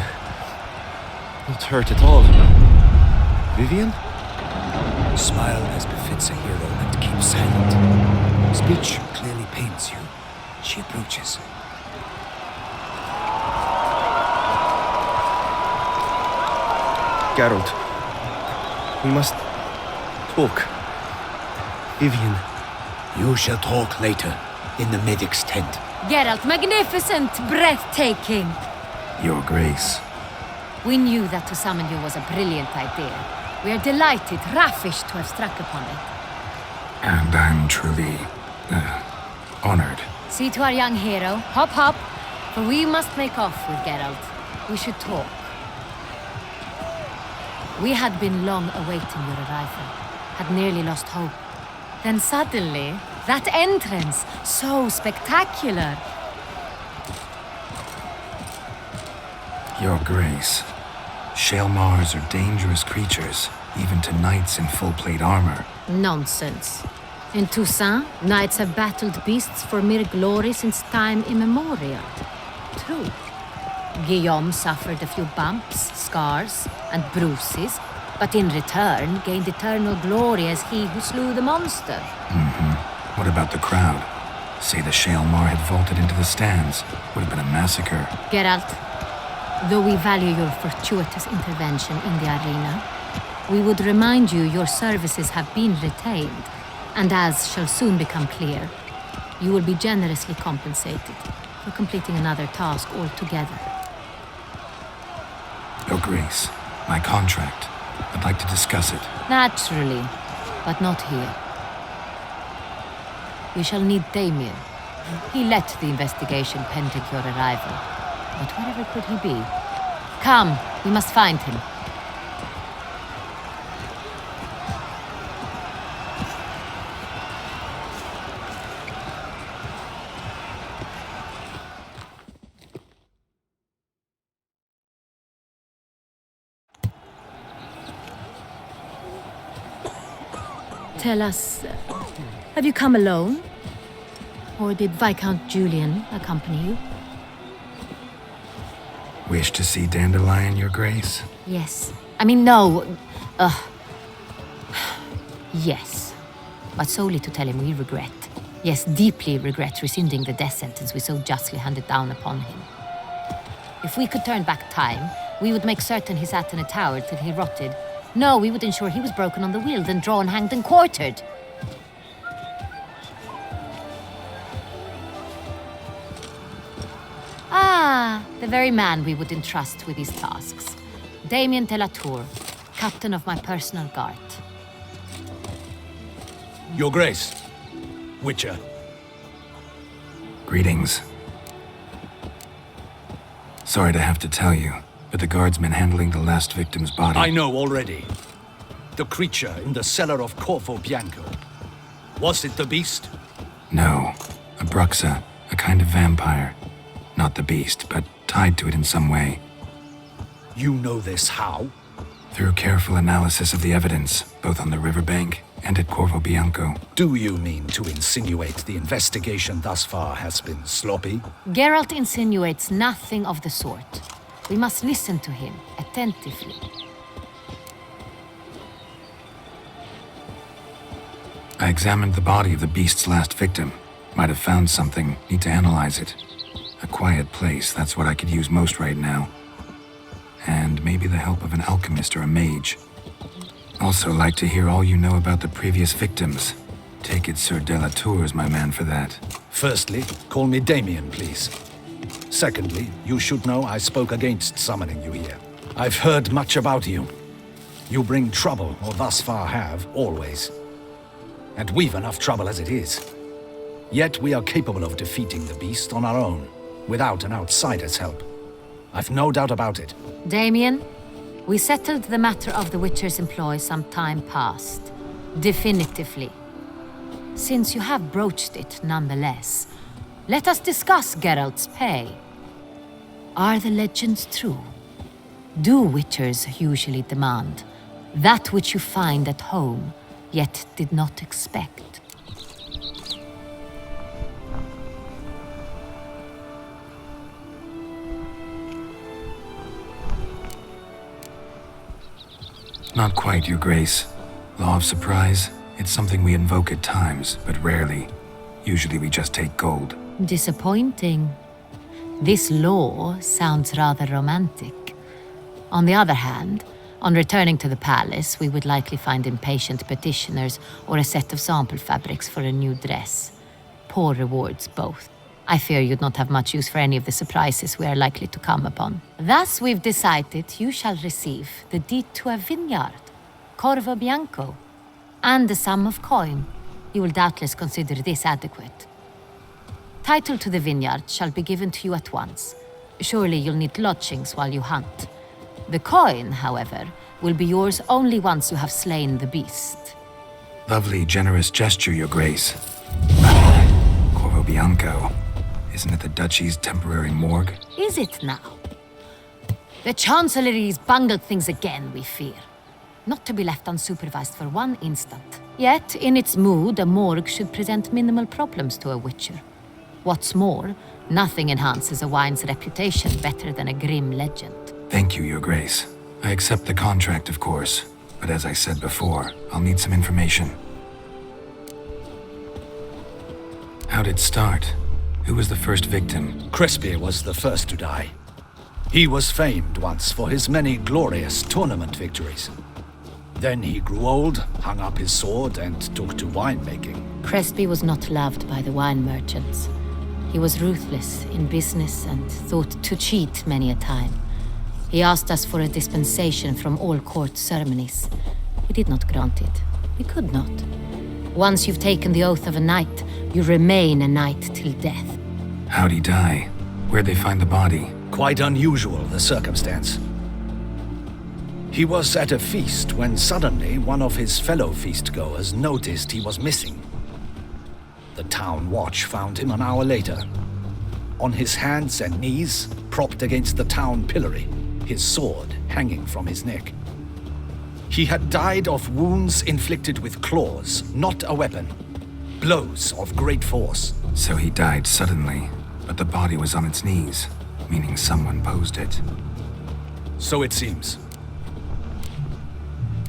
Not hurt at all. Vivian? Smile as befits a hero and keep silent. Speech clearly pains you. She approaches. Geralt, we must talk. Vivian. You shall talk later, in the medic's tent. Geralt, magnificent, breathtaking. Your Grace. We knew that to summon you was a brilliant idea. We are delighted, ravished to have struck upon it. And I'm truly honored. See to our young hero. Hop, hop. For we must make off with Geralt. We should talk. We had been long awaiting your arrival. Had nearly lost hope. Then suddenly, that entrance, so spectacular. Your Grace. Shelmars are dangerous creatures, even to knights in full plate armor. Nonsense. In Toussaint, knights have battled beasts for mere glory since time immemorial. True. Guillaume suffered a few bumps, scars, and bruises, but in return gained eternal glory as he who slew the monster. What about the crowd? Say the Shelmar had vaulted into the stands. Would have been a massacre. Geralt, though we value your fortuitous intervention in the arena, we would remind you your services have been retained, and as shall soon become clear, you will be generously compensated for completing another task altogether. Your Grace, my contract. I'd like to discuss it. Naturally, but not here. We shall need Damien. He led the investigation pending your arrival. But wherever could he be? Come, we must find him. Tell us, have you come alone? Or did Viscount Julian accompany you? Wish to see Dandelion, Your Grace? Yes. I mean, no. Yes. But solely to tell him we regret. Yes, deeply regret rescinding the death sentence we so justly handed down upon him. If we could turn back time, we would make certain he sat in a tower till he rotted. No, we would ensure he was broken on the wheel, then drawn, hanged, and quartered. Ah, the very man we would entrust with these tasks. Damien de la Tour, captain of my personal guard. Your Grace. Witcher. Greetings. Sorry to have to tell you, but the guardsman handling the last victim's body... I know already. The creature in the cellar of Corvo Bianco. Was it the beast? No. A Bruxa, a kind of vampire. Not the beast, but tied to it in some way. You know this how? Through careful analysis of the evidence, both on the riverbank and at Corvo Bianco. Do you mean to insinuate the investigation thus far has been sloppy? Geralt insinuates nothing of the sort. We must listen to him attentively. I examined the body of the beast's last victim. Might have found something. Need to analyze it. A quiet place, that's what I could use most right now. And maybe the help of an alchemist or a mage. Also like to hear all you know about the previous victims. Take it Sir de la Tour is my man for that. Firstly, call me Damien, please. Secondly, you should know I spoke against summoning you here. I've heard much about you. You bring trouble, or thus far have, always. And we've enough trouble as it is. Yet we are capable of defeating the beast on our own, without an outsider's help. I've no doubt about it. Damien, we settled the matter of the Witcher's employ some time past. Definitively. Since you have broached it nonetheless, let us discuss Geralt's pay. Are the legends true? Do Witchers usually demand that which you find at home, yet did not expect? Not quite, Your Grace. Law of surprise, it's something we invoke at times, but rarely. Usually we just take gold. Disappointing. This law sounds rather romantic. On the other hand, on returning to the palace, we would likely find impatient petitioners or a set of sample fabrics for a new dress. Poor rewards, both. I fear you'd not have much use for any of the surprises we are likely to come upon. Thus, we've decided you shall receive the deed to a vineyard, Corvo Bianco, and the sum of coin. You will doubtless consider this adequate. Title to the vineyard shall be given to you at once. Surely you'll need lodgings while you hunt. The coin, however, will be yours only once you have slain the beast. Lovely, generous gesture, Your Grace. Corvo Bianco. Isn't it the Duchy's temporary morgue? Is it now? The Chancellery's bungled things again, we fear. Not to be left unsupervised for one instant. Yet, in its mood, a morgue should present minimal problems to a Witcher. What's more, nothing enhances a wine's reputation better than a grim legend. Thank you, Your Grace. I accept the contract, of course. But as I said before, I'll need some information. How'd it start? Who was the first victim? Crespy was the first to die. He was famed once for his many glorious tournament victories. Then he grew old, hung up his sword, and took to winemaking. Crespy was not loved by the wine merchants. He was ruthless in business and thought to cheat many a time. He asked us for a dispensation from all court ceremonies. We did not grant it. We could not. Once you've taken the oath of a knight, you remain a knight till death. How'd he die? Where'd they find the body? Quite unusual, the circumstance. He was at a feast when suddenly one of his fellow feast-goers noticed he was missing. The town watch found him an hour later. On his hands and knees, propped against the town pillory, his sword hanging from his neck. He had died of wounds inflicted with claws, not a weapon. Blows of great force. So he died suddenly, but the body was on its knees, meaning someone posed it. So it seems.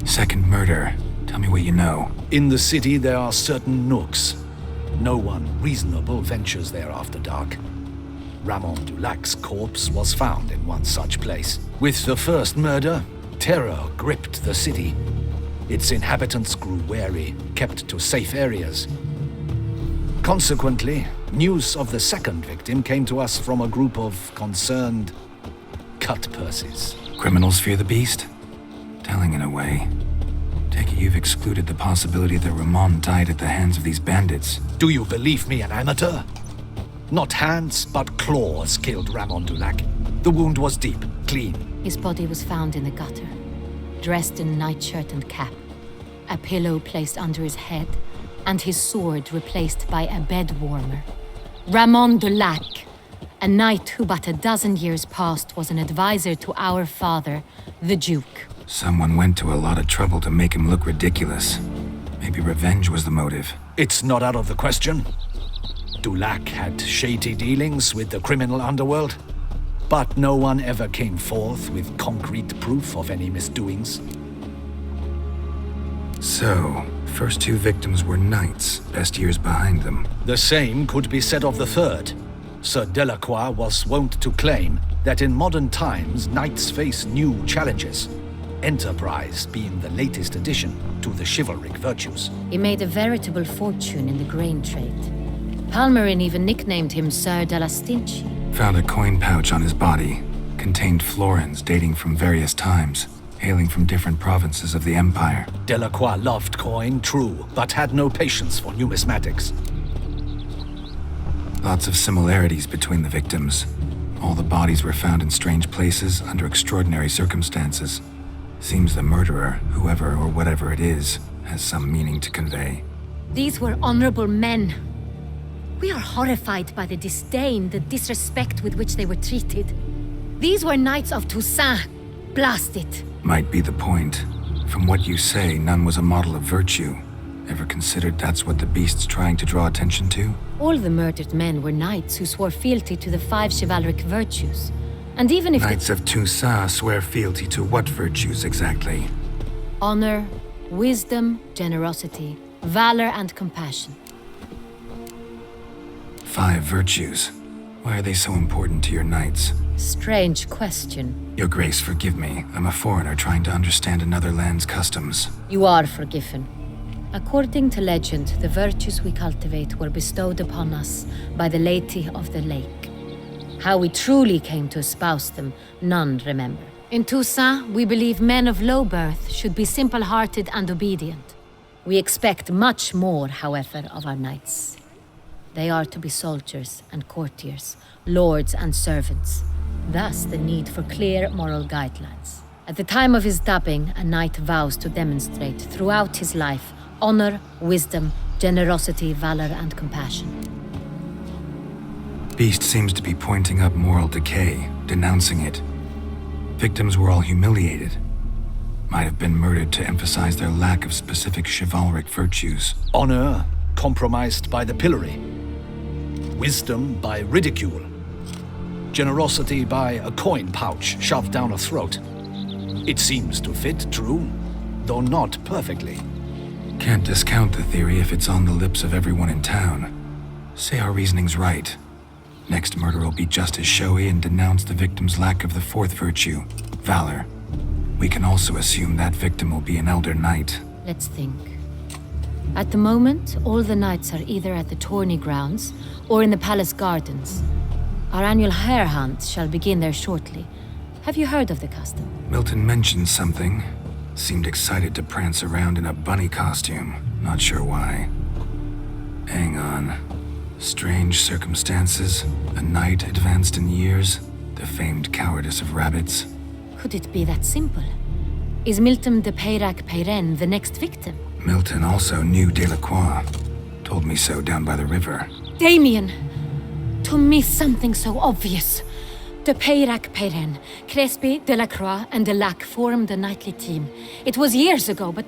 Second murder. Tell me what you know. In the city, there are certain nooks. No one reasonable ventures there after dark. Ramon Dulac's corpse was found in one such place. With the first murder, terror gripped the city. Its inhabitants grew wary, kept to safe areas. Consequently, news of the second victim came to us from a group of concerned cut-purses. Criminals fear the beast? Telling in a way. Take it you've excluded the possibility that Ramon died at the hands of these bandits. Do you believe me an amateur? Not hands, but claws killed Ramon Dulac. The wound was deep, clean. His body was found in the gutter, dressed in nightshirt and cap, a pillow placed under his head, and his sword replaced by a bed warmer. Ramon Dulac, a knight who but a dozen years past was an advisor to our father, the Duke. Someone went to a lot of trouble to make him look ridiculous. Maybe revenge was the motive. It's not out of the question. Dulac had shady dealings with the criminal underworld, but no one ever came forth with concrete proof of any misdoings. So, first two victims were knights, best years behind them. The same could be said of the third. Sir Delacroix was wont to claim that in modern times knights face new challenges, enterprise being the latest addition to the chivalric virtues. He made a veritable fortune in the grain trade. Palmerin even nicknamed him Sir de la Stinchi. Found a coin pouch on his body. Contained florins dating from various times, hailing from different provinces of the Empire. Delacroix loved coin, true, but had no patience for numismatics. Lots of similarities between the victims. All the bodies were found in strange places under extraordinary circumstances. Seems the murderer, whoever or whatever it is, has some meaning to convey. These were honorable men. We are horrified by the disdain, the disrespect with which they were treated. These were knights of Toussaint. Blast it. Might be the point. From what you say, none was a model of virtue. Ever considered that's what the beast's trying to draw attention to? All the murdered men were knights who swore fealty to the 5 chivalric virtues. And even if Knights of Toussaint swear fealty to what virtues exactly? honor, wisdom, generosity, valor, and compassion. 5 virtues. Why are they so important to your knights? Strange question. Your Grace, forgive me. I'm a foreigner trying to understand another land's customs. You are forgiven. According to legend, the virtues we cultivate were bestowed upon us by the Lady of the Lake. How we truly came to espouse them, none remember. In Toussaint, we believe men of low birth should be simple-hearted and obedient. We expect much more, however, of our knights. They are to be soldiers and courtiers, lords and servants. Thus, the need for clear moral guidelines. At the time of his dubbing, a knight vows to demonstrate throughout his life honor, wisdom, generosity, valor, and compassion. Beast seems to be pointing up moral decay, denouncing it. Victims were all humiliated. Might have been murdered to emphasize their lack of specific chivalric virtues. Honor compromised by the pillory. Wisdom by ridicule. Generosity by a coin pouch shoved down a throat. It seems to fit, true, though not perfectly. Can't discount the theory if it's on the lips of everyone in town. Say our reasoning's right. Next murder will be just as showy and denounce the victim's lack of the 4th virtue, valor. We can also assume that victim will be an elder knight. Let's think. At the moment, all the knights are either at the tourney grounds or in the palace gardens. Our annual hare hunt shall begin there shortly. Have you heard of the custom? Milton mentioned something. Seemed excited to prance around in a bunny costume. Not sure why. Hang on. Strange circumstances. A knight advanced in years. The famed cowardice of rabbits. Could it be that simple? Is Milton de Peyrac-Peyren the next victim? Milton also knew Delacroix. Told me so down by the river. Damien! To miss something so obvious. De Peyrac-Peyren, Crespi, Delacroix, and Delac formed a knightly team. It was years ago, but...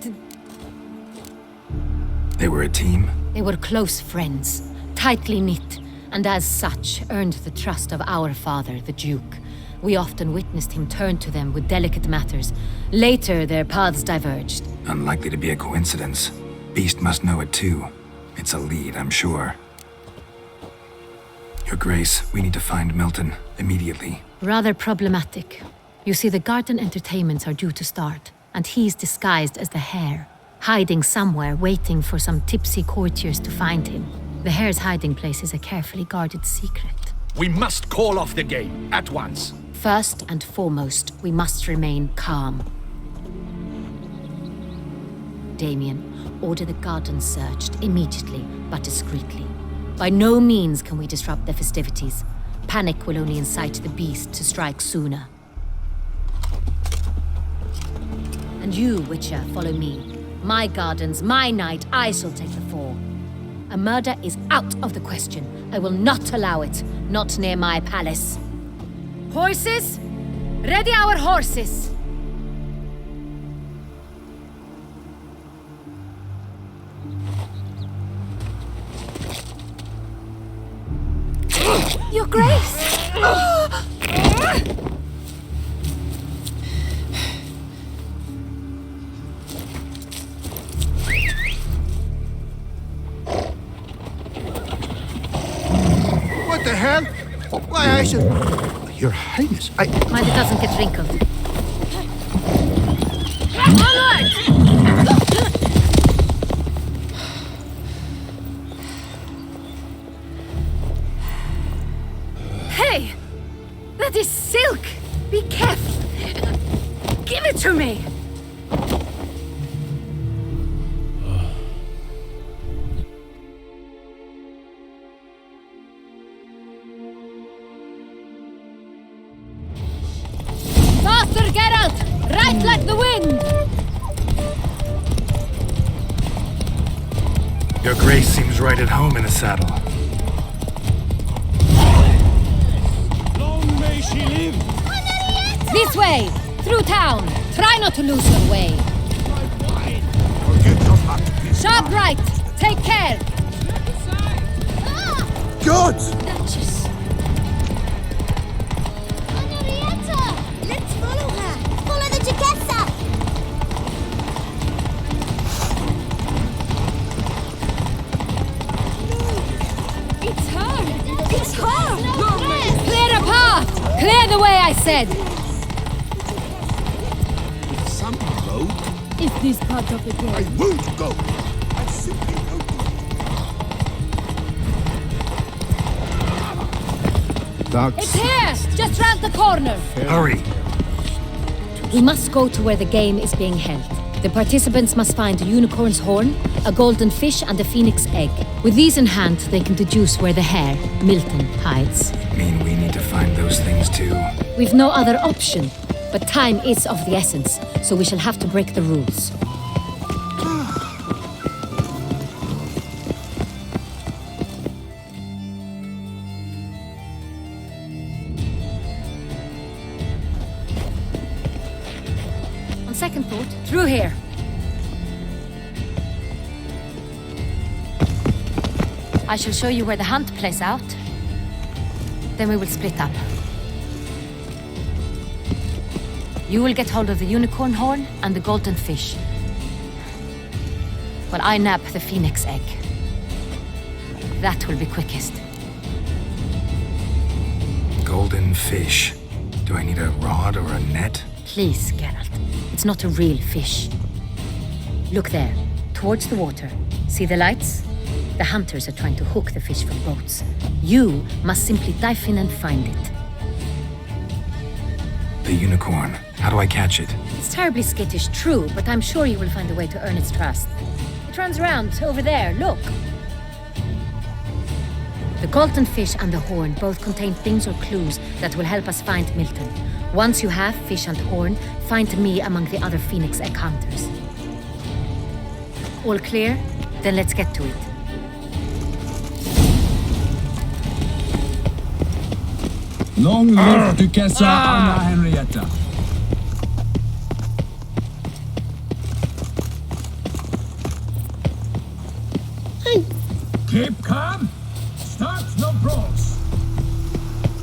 They were a team? They were close friends. tightly knit, and as such earned the trust of our father, the Duke. We often witnessed him turn to them with delicate matters. Later, their paths diverged. Unlikely to be a coincidence. Beast must know it too. It's a lead, I'm sure. Your Grace, we need to find Milton immediately. Rather problematic. You see, the garden entertainments are due to start, and he's disguised as the Hare, hiding somewhere, waiting for some tipsy courtiers to find him. The Hare's hiding place is a carefully guarded secret. We must call off the game at once. First and foremost, we must remain calm. Damien, order the garden searched immediately, but discreetly. By no means can we disrupt the festivities. Panic will only incite the beast to strike sooner. And you, Witcher, follow me. My gardens, my night, I shall take the fall. A murder is out of the question. I will not allow it. Not near my palace. Horses? Ready our horses! Your Grace! What the hell? Why, I should... Your Highness, I... Mind it doesn't get wrinkled. Onward! Hey! That is silk! Be careful! Give it to me! Faster, Geralt! Right like the wind! Your Grace seems right at home in the saddle. Long may she live! This way! Through town! Try not to lose your way! Sharp right! Take care! God! Duchess! Henrietta! Let's follow her! Follow the Duchessa! It's her! It's her! Clear a path! Clear the way, I said! Some road? If this part of the game... I won't go! I simply won't go. It's here! Just round the corner! Hurry! We must go to where the game is being held. The participants must find a unicorn's horn, a golden fish, and a phoenix egg. With these in hand, they can deduce where the Hare, Milton, hides. Mean we need to find those things too? We've no other option, but time is of the essence, so we shall have to break the rules. On second thought, through here. I shall show you where the hunt plays out. Then we will split up. You will get hold of the unicorn horn and the golden fish, while I nab the phoenix egg. That will be quickest. Golden fish. Do I need a rod or a net? Please, Geralt. It's not a real fish. Look there, towards the water. See the lights? The hunters are trying to hook the fish from boats. You must simply dive in and find it. The unicorn. How do I catch it? It's terribly skittish, true, but I'm sure you will find a way to earn its trust. It runs around over there, look. The golden fish and the horn both contain things or clues that will help us find Milton. Once you have fish and horn, find me among the other phoenix egg hunters. All clear? Then let's get to it. Long live Duchessa Anna Henrietta. Keep calm. Cross.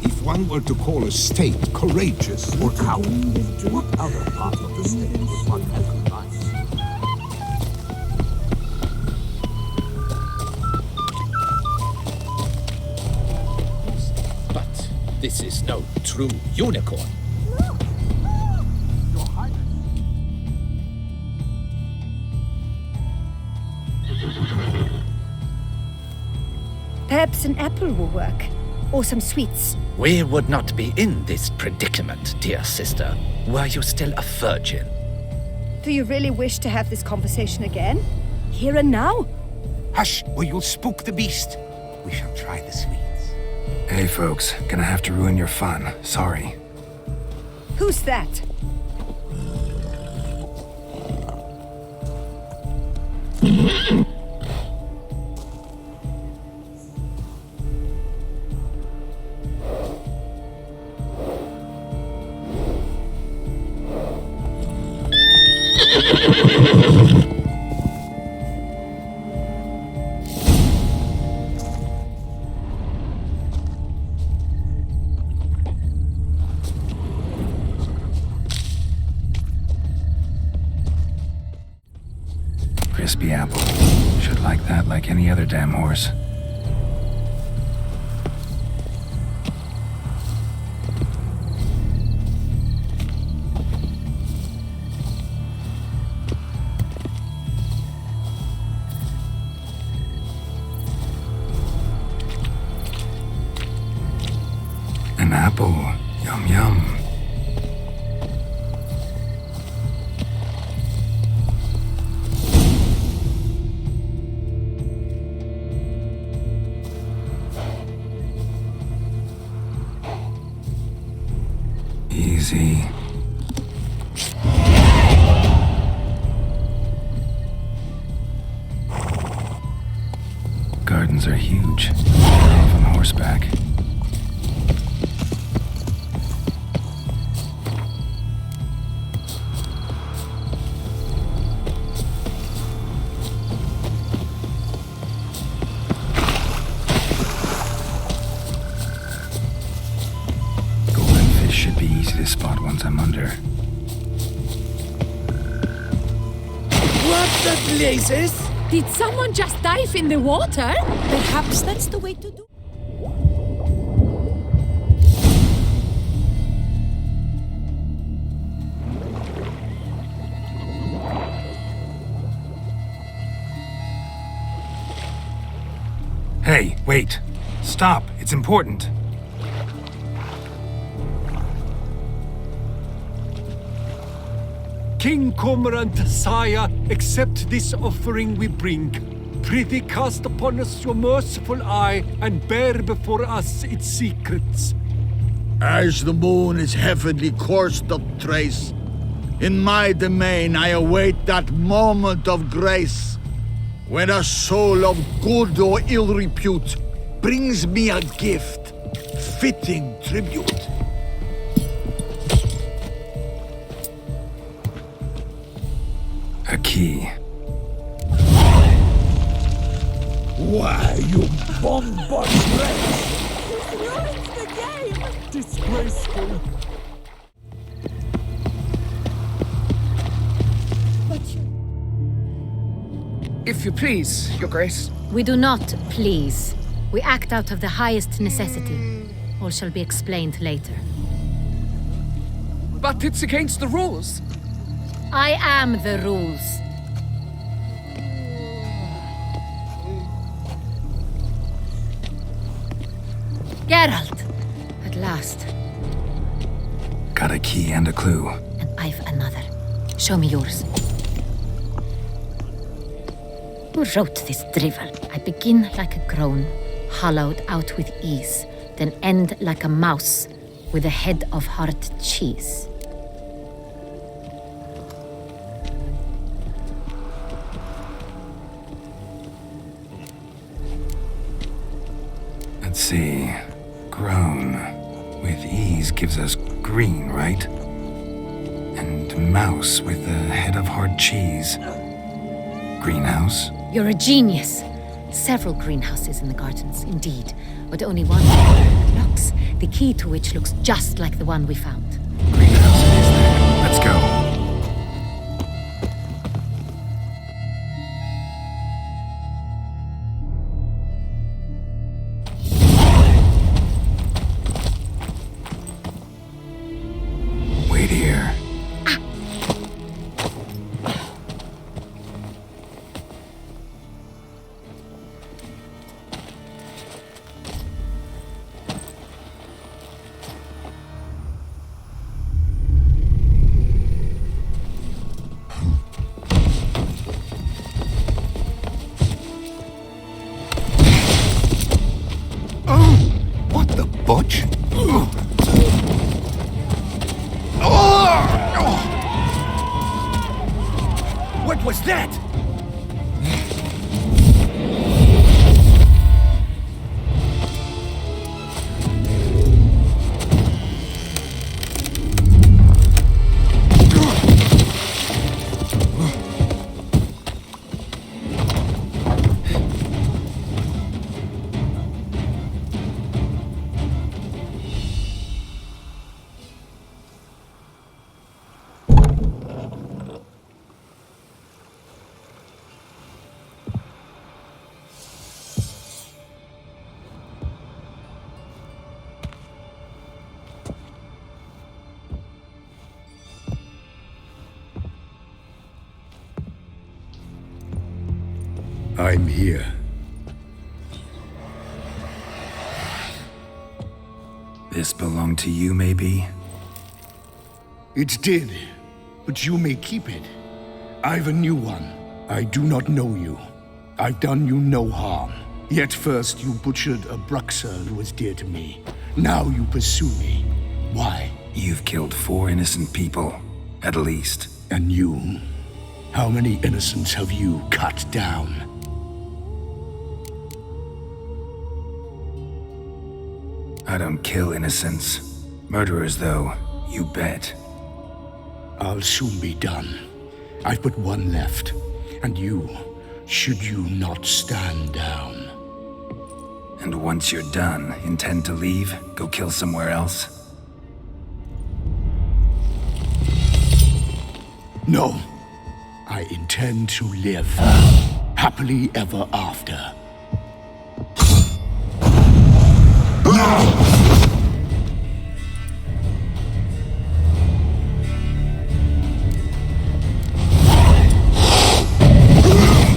If one were to call a state courageous or cowardly, what other part of the state would one recognize? But this is no true unicorn. Perhaps an apple will work. Or some sweets. We would not be in this predicament, dear sister, were you still a virgin. Do you really wish to have this conversation again? Here and now? Hush, or you'll spook the beast. We shall try the sweets. Hey folks, gonna have to ruin your fun. Sorry. Who's that? Crispy apple. Should like that like any other damn horse. An apple. Yum yum. Easy. Gardens are huge. They're off on horseback. Should be easy to spot once I'm under. What the blazes? Did someone just dive in the water? Perhaps that's the way to do. Hey, wait. Stop. It's important. King Cormorant, sire, accept this offering we bring. Prithee cast upon us your merciful eye, and bear before us its secrets. As the moon is heavenly coursed of trace, in my domain I await that moment of grace, when a soul of good or ill repute brings me a gift, fitting tribute. A key. Why, you bombard wretch! Ruins the game! Disgraceful. If you please, Your Grace. We do not please. We act out of the highest necessity. All shall be explained later. But it's against the rules. I am the rules. Geralt! At last. Got a key and a clue. And I've another. Show me yours. Who wrote this drivel? I begin like a groan, hollowed out with ease, then end like a mouse with a head of hard cheese. Let's see. Grown. With ease gives us green, right? And mouse with the head of hard cheese. Greenhouse? You're a genius. Several greenhouses in the gardens, indeed, but only one locks, the key to which looks just like the one we found. Greenhouse it is then. Let's go. Wait here. What the butch? What was that? I'm here. This belonged to you, maybe? It did, but you may keep it. I've a new one. I do not know you. I've done you no harm. Yet first you butchered a Bruxer who was dear to me. Now you pursue me. Why? You've killed 4 innocent people, at least. And you? How many innocents have you cut down? I don't kill innocents. Murderers, though, you bet. I'll soon be done. I've but one left. And you, should you not stand down. And once you're done, intend to leave? Go kill somewhere else? No. I intend to live. Happily ever after.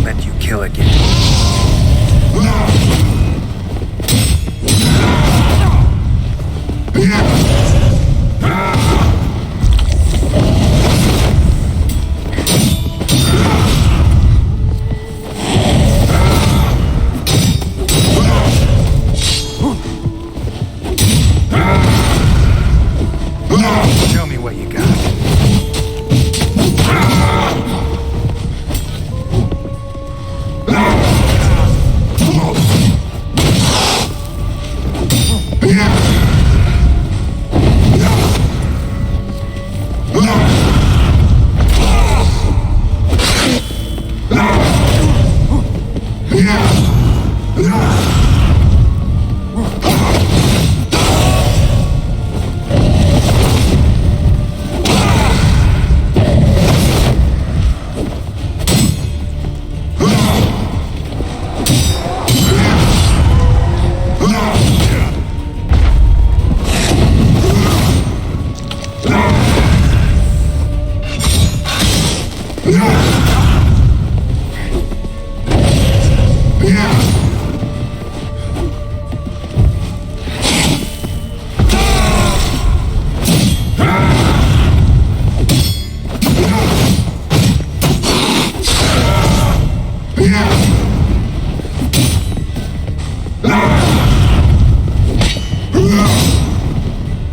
Let you kill again. Show me what you got.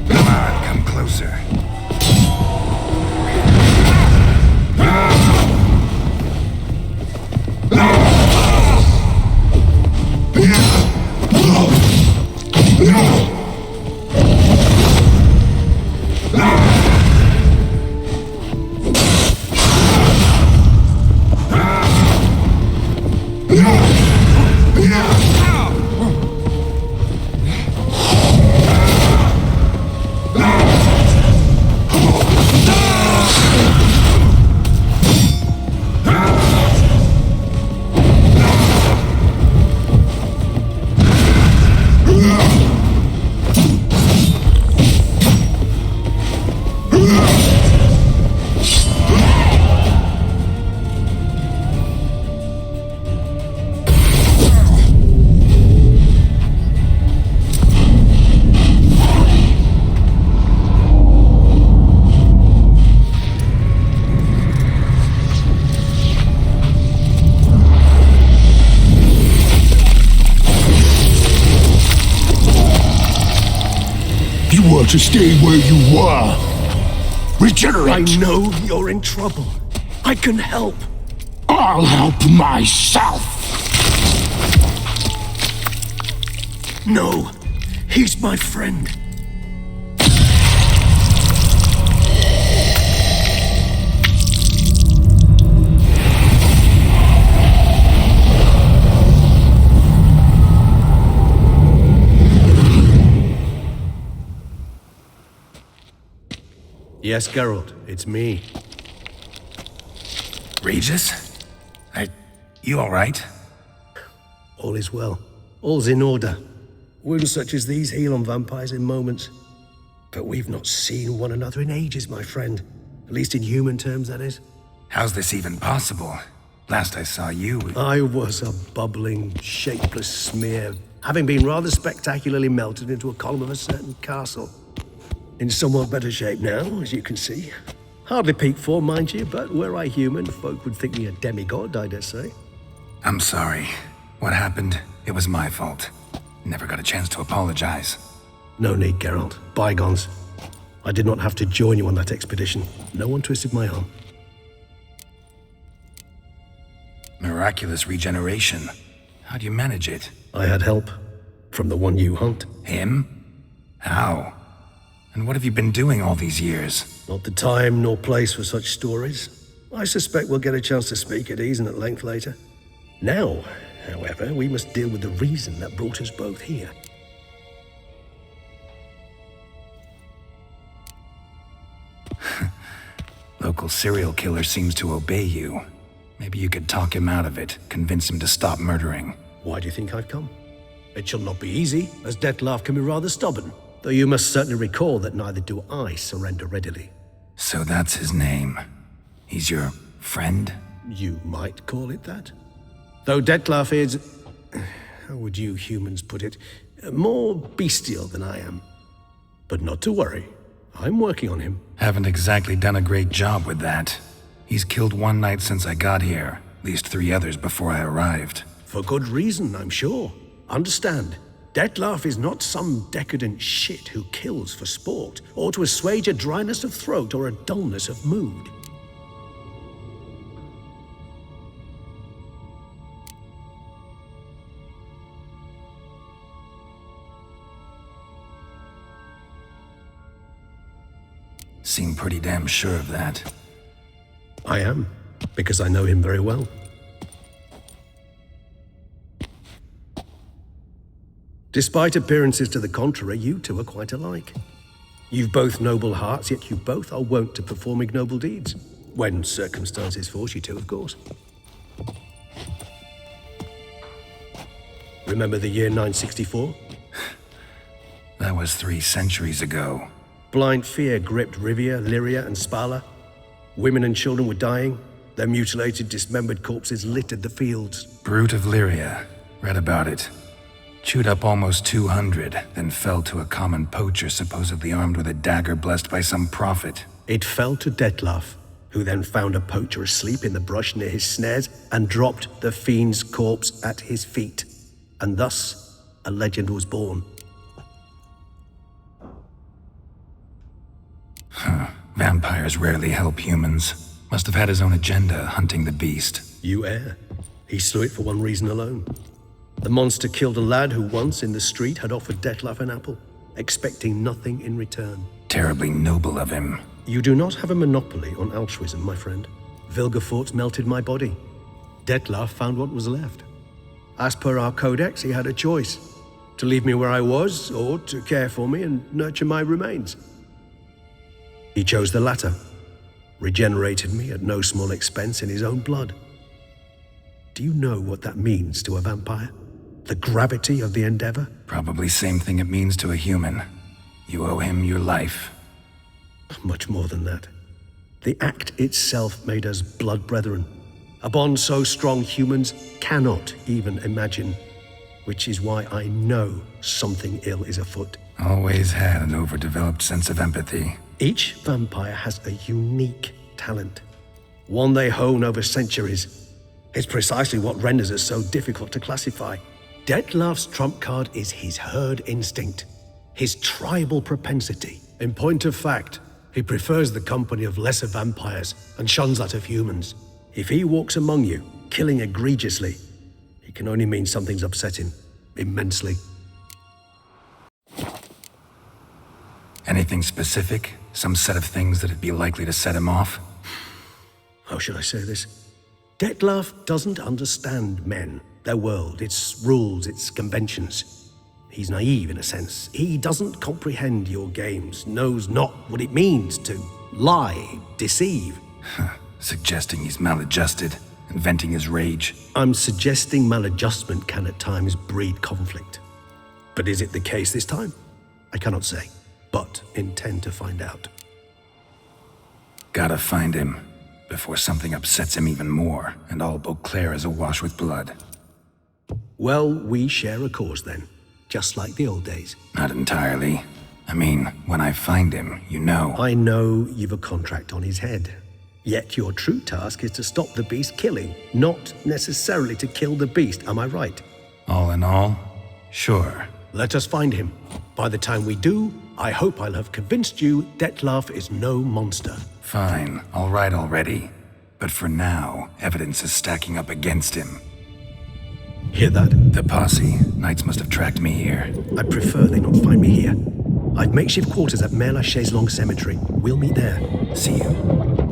Come on, come closer. were to stay where you were. Regenerate. I know you're in trouble. I can help. I'll help myself. No, he's my friend. Yes, Geralt, it's me. Regis? You alright? All is well. All's in order. Wounds such as these heal on vampires in moments. But we've not seen one another in ages, my friend. At least in human terms, that is. How's this even possible? Last I saw you... I was a bubbling, shapeless smear, having been rather spectacularly melted into a column of a certain castle. In somewhat better shape now, as you can see. Hardly peak form, mind you, but were I human, folk would think me a demigod, I dare say. I'm sorry. What happened? It was my fault. Never got a chance to apologize. No need, Geralt. Bygones. I did not have to join you on that expedition. No one twisted my arm. Miraculous regeneration. How do you manage it? I had help. From the one you hunt. Him? How? And what have you been doing all these years? Not the time nor place for such stories. I suspect we'll get a chance to speak at ease and at length later. Now, however, we must deal with the reason that brought us both here. Local serial killer seems to obey you. Maybe you could talk him out of it, convince him to stop murdering. Why do you think I've come? It shall not be easy, as Dettlaff can be rather stubborn. Though you must certainly recall that neither do I surrender readily. So that's his name. He's your friend? You might call it that. Though Dettlaff is... how would you humans put it? More bestial than I am. But not to worry. I'm working on him. Haven't exactly done a great job with that. He's killed one knight since I got here. At least 3 others before I arrived. For good reason, I'm sure. Understand. Dettlaff is not some decadent shit who kills for sport, or to assuage a dryness of throat or a dullness of mood. Seem pretty damn sure of that. I am, because I know him very well. Despite appearances to the contrary, you two are quite alike. You've both noble hearts, yet you both are wont to perform ignoble deeds. When circumstances force you to, of course. Remember the year 964? That was 3 centuries ago. Blind fear gripped Rivia, Lyria, and Spala. Women and children were dying. Their mutilated, dismembered corpses littered the fields. Brute of Lyria. Read about it. Chewed up almost 200, then fell to a common poacher supposedly armed with a dagger blessed by some prophet. It fell to Dettlaff, who then found a poacher asleep in the brush near his snares and dropped the fiend's corpse at his feet. And thus, a legend was born. Vampires rarely help humans. Must have had his own agenda, hunting the beast. You err. He slew it for one reason alone. The monster killed a lad who once in the street had offered Dettlaff an apple, expecting nothing in return. Terribly noble of him. You do not have a monopoly on altruism, my friend. Vilgefortz melted my body. Dettlaff found what was left. As per our codex, he had a choice. To leave me where I was, or to care for me and nurture my remains. He chose the latter. Regenerated me at no small expense in his own blood. Do you know what that means to a vampire? The gravity of the endeavor? Probably same thing it means to a human. You owe him your life. Much more than that. The act itself made us blood brethren. A bond so strong humans cannot even imagine. Which is why I know something ill is afoot. Always had an overdeveloped sense of empathy. Each vampire has a unique talent. One they hone over centuries. It's precisely what renders us so difficult to classify. Dettlaff's trump card is his herd instinct. His tribal propensity. In point of fact, he prefers the company of lesser vampires and shuns that of humans. If he walks among you, killing egregiously, it can only mean something's upset him immensely. Anything specific? Some set of things that'd be likely to set him off? How should I say this? Dettlaff doesn't understand men, their world, its rules, its conventions. He's naive in a sense. He doesn't comprehend your games, knows not what it means to lie, deceive. Suggesting he's maladjusted and venting his rage. I'm suggesting maladjustment can at times breed conflict. But is it the case this time? I cannot say, but intend to find out. Gotta find him before something upsets him even more and all Beauclair is awash with blood. Well, we share a cause then, just like the old days. Not entirely. I mean, when I find him, you know. I know you've a contract on his head. Yet your true task is to stop the beast killing, not necessarily to kill the beast, am I right? All in all, sure. Let us find him. By the time we do, I hope I'll have convinced you Dettlaff is no monster. Fine, all right already. But for now, evidence is stacking up against him. Hear that? The posse. Knights must have tracked me here. I prefer they not find me here. I've makeshift quarters at Mère Lachaise Long Cemetery. We'll meet there. See you.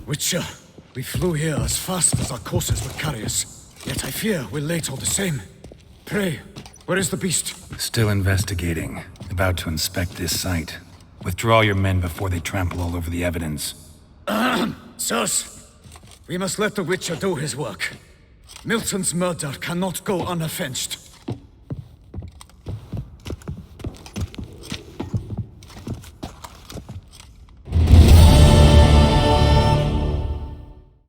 Witcher, we flew here as fast as our courses would carry us. Yet I fear we're late all the same. Pray, where is the beast? Still investigating. About to inspect this site. Withdraw your men before they trample all over the evidence. Sirs, we must let the Witcher do his work. Milton's murder cannot go unavenged.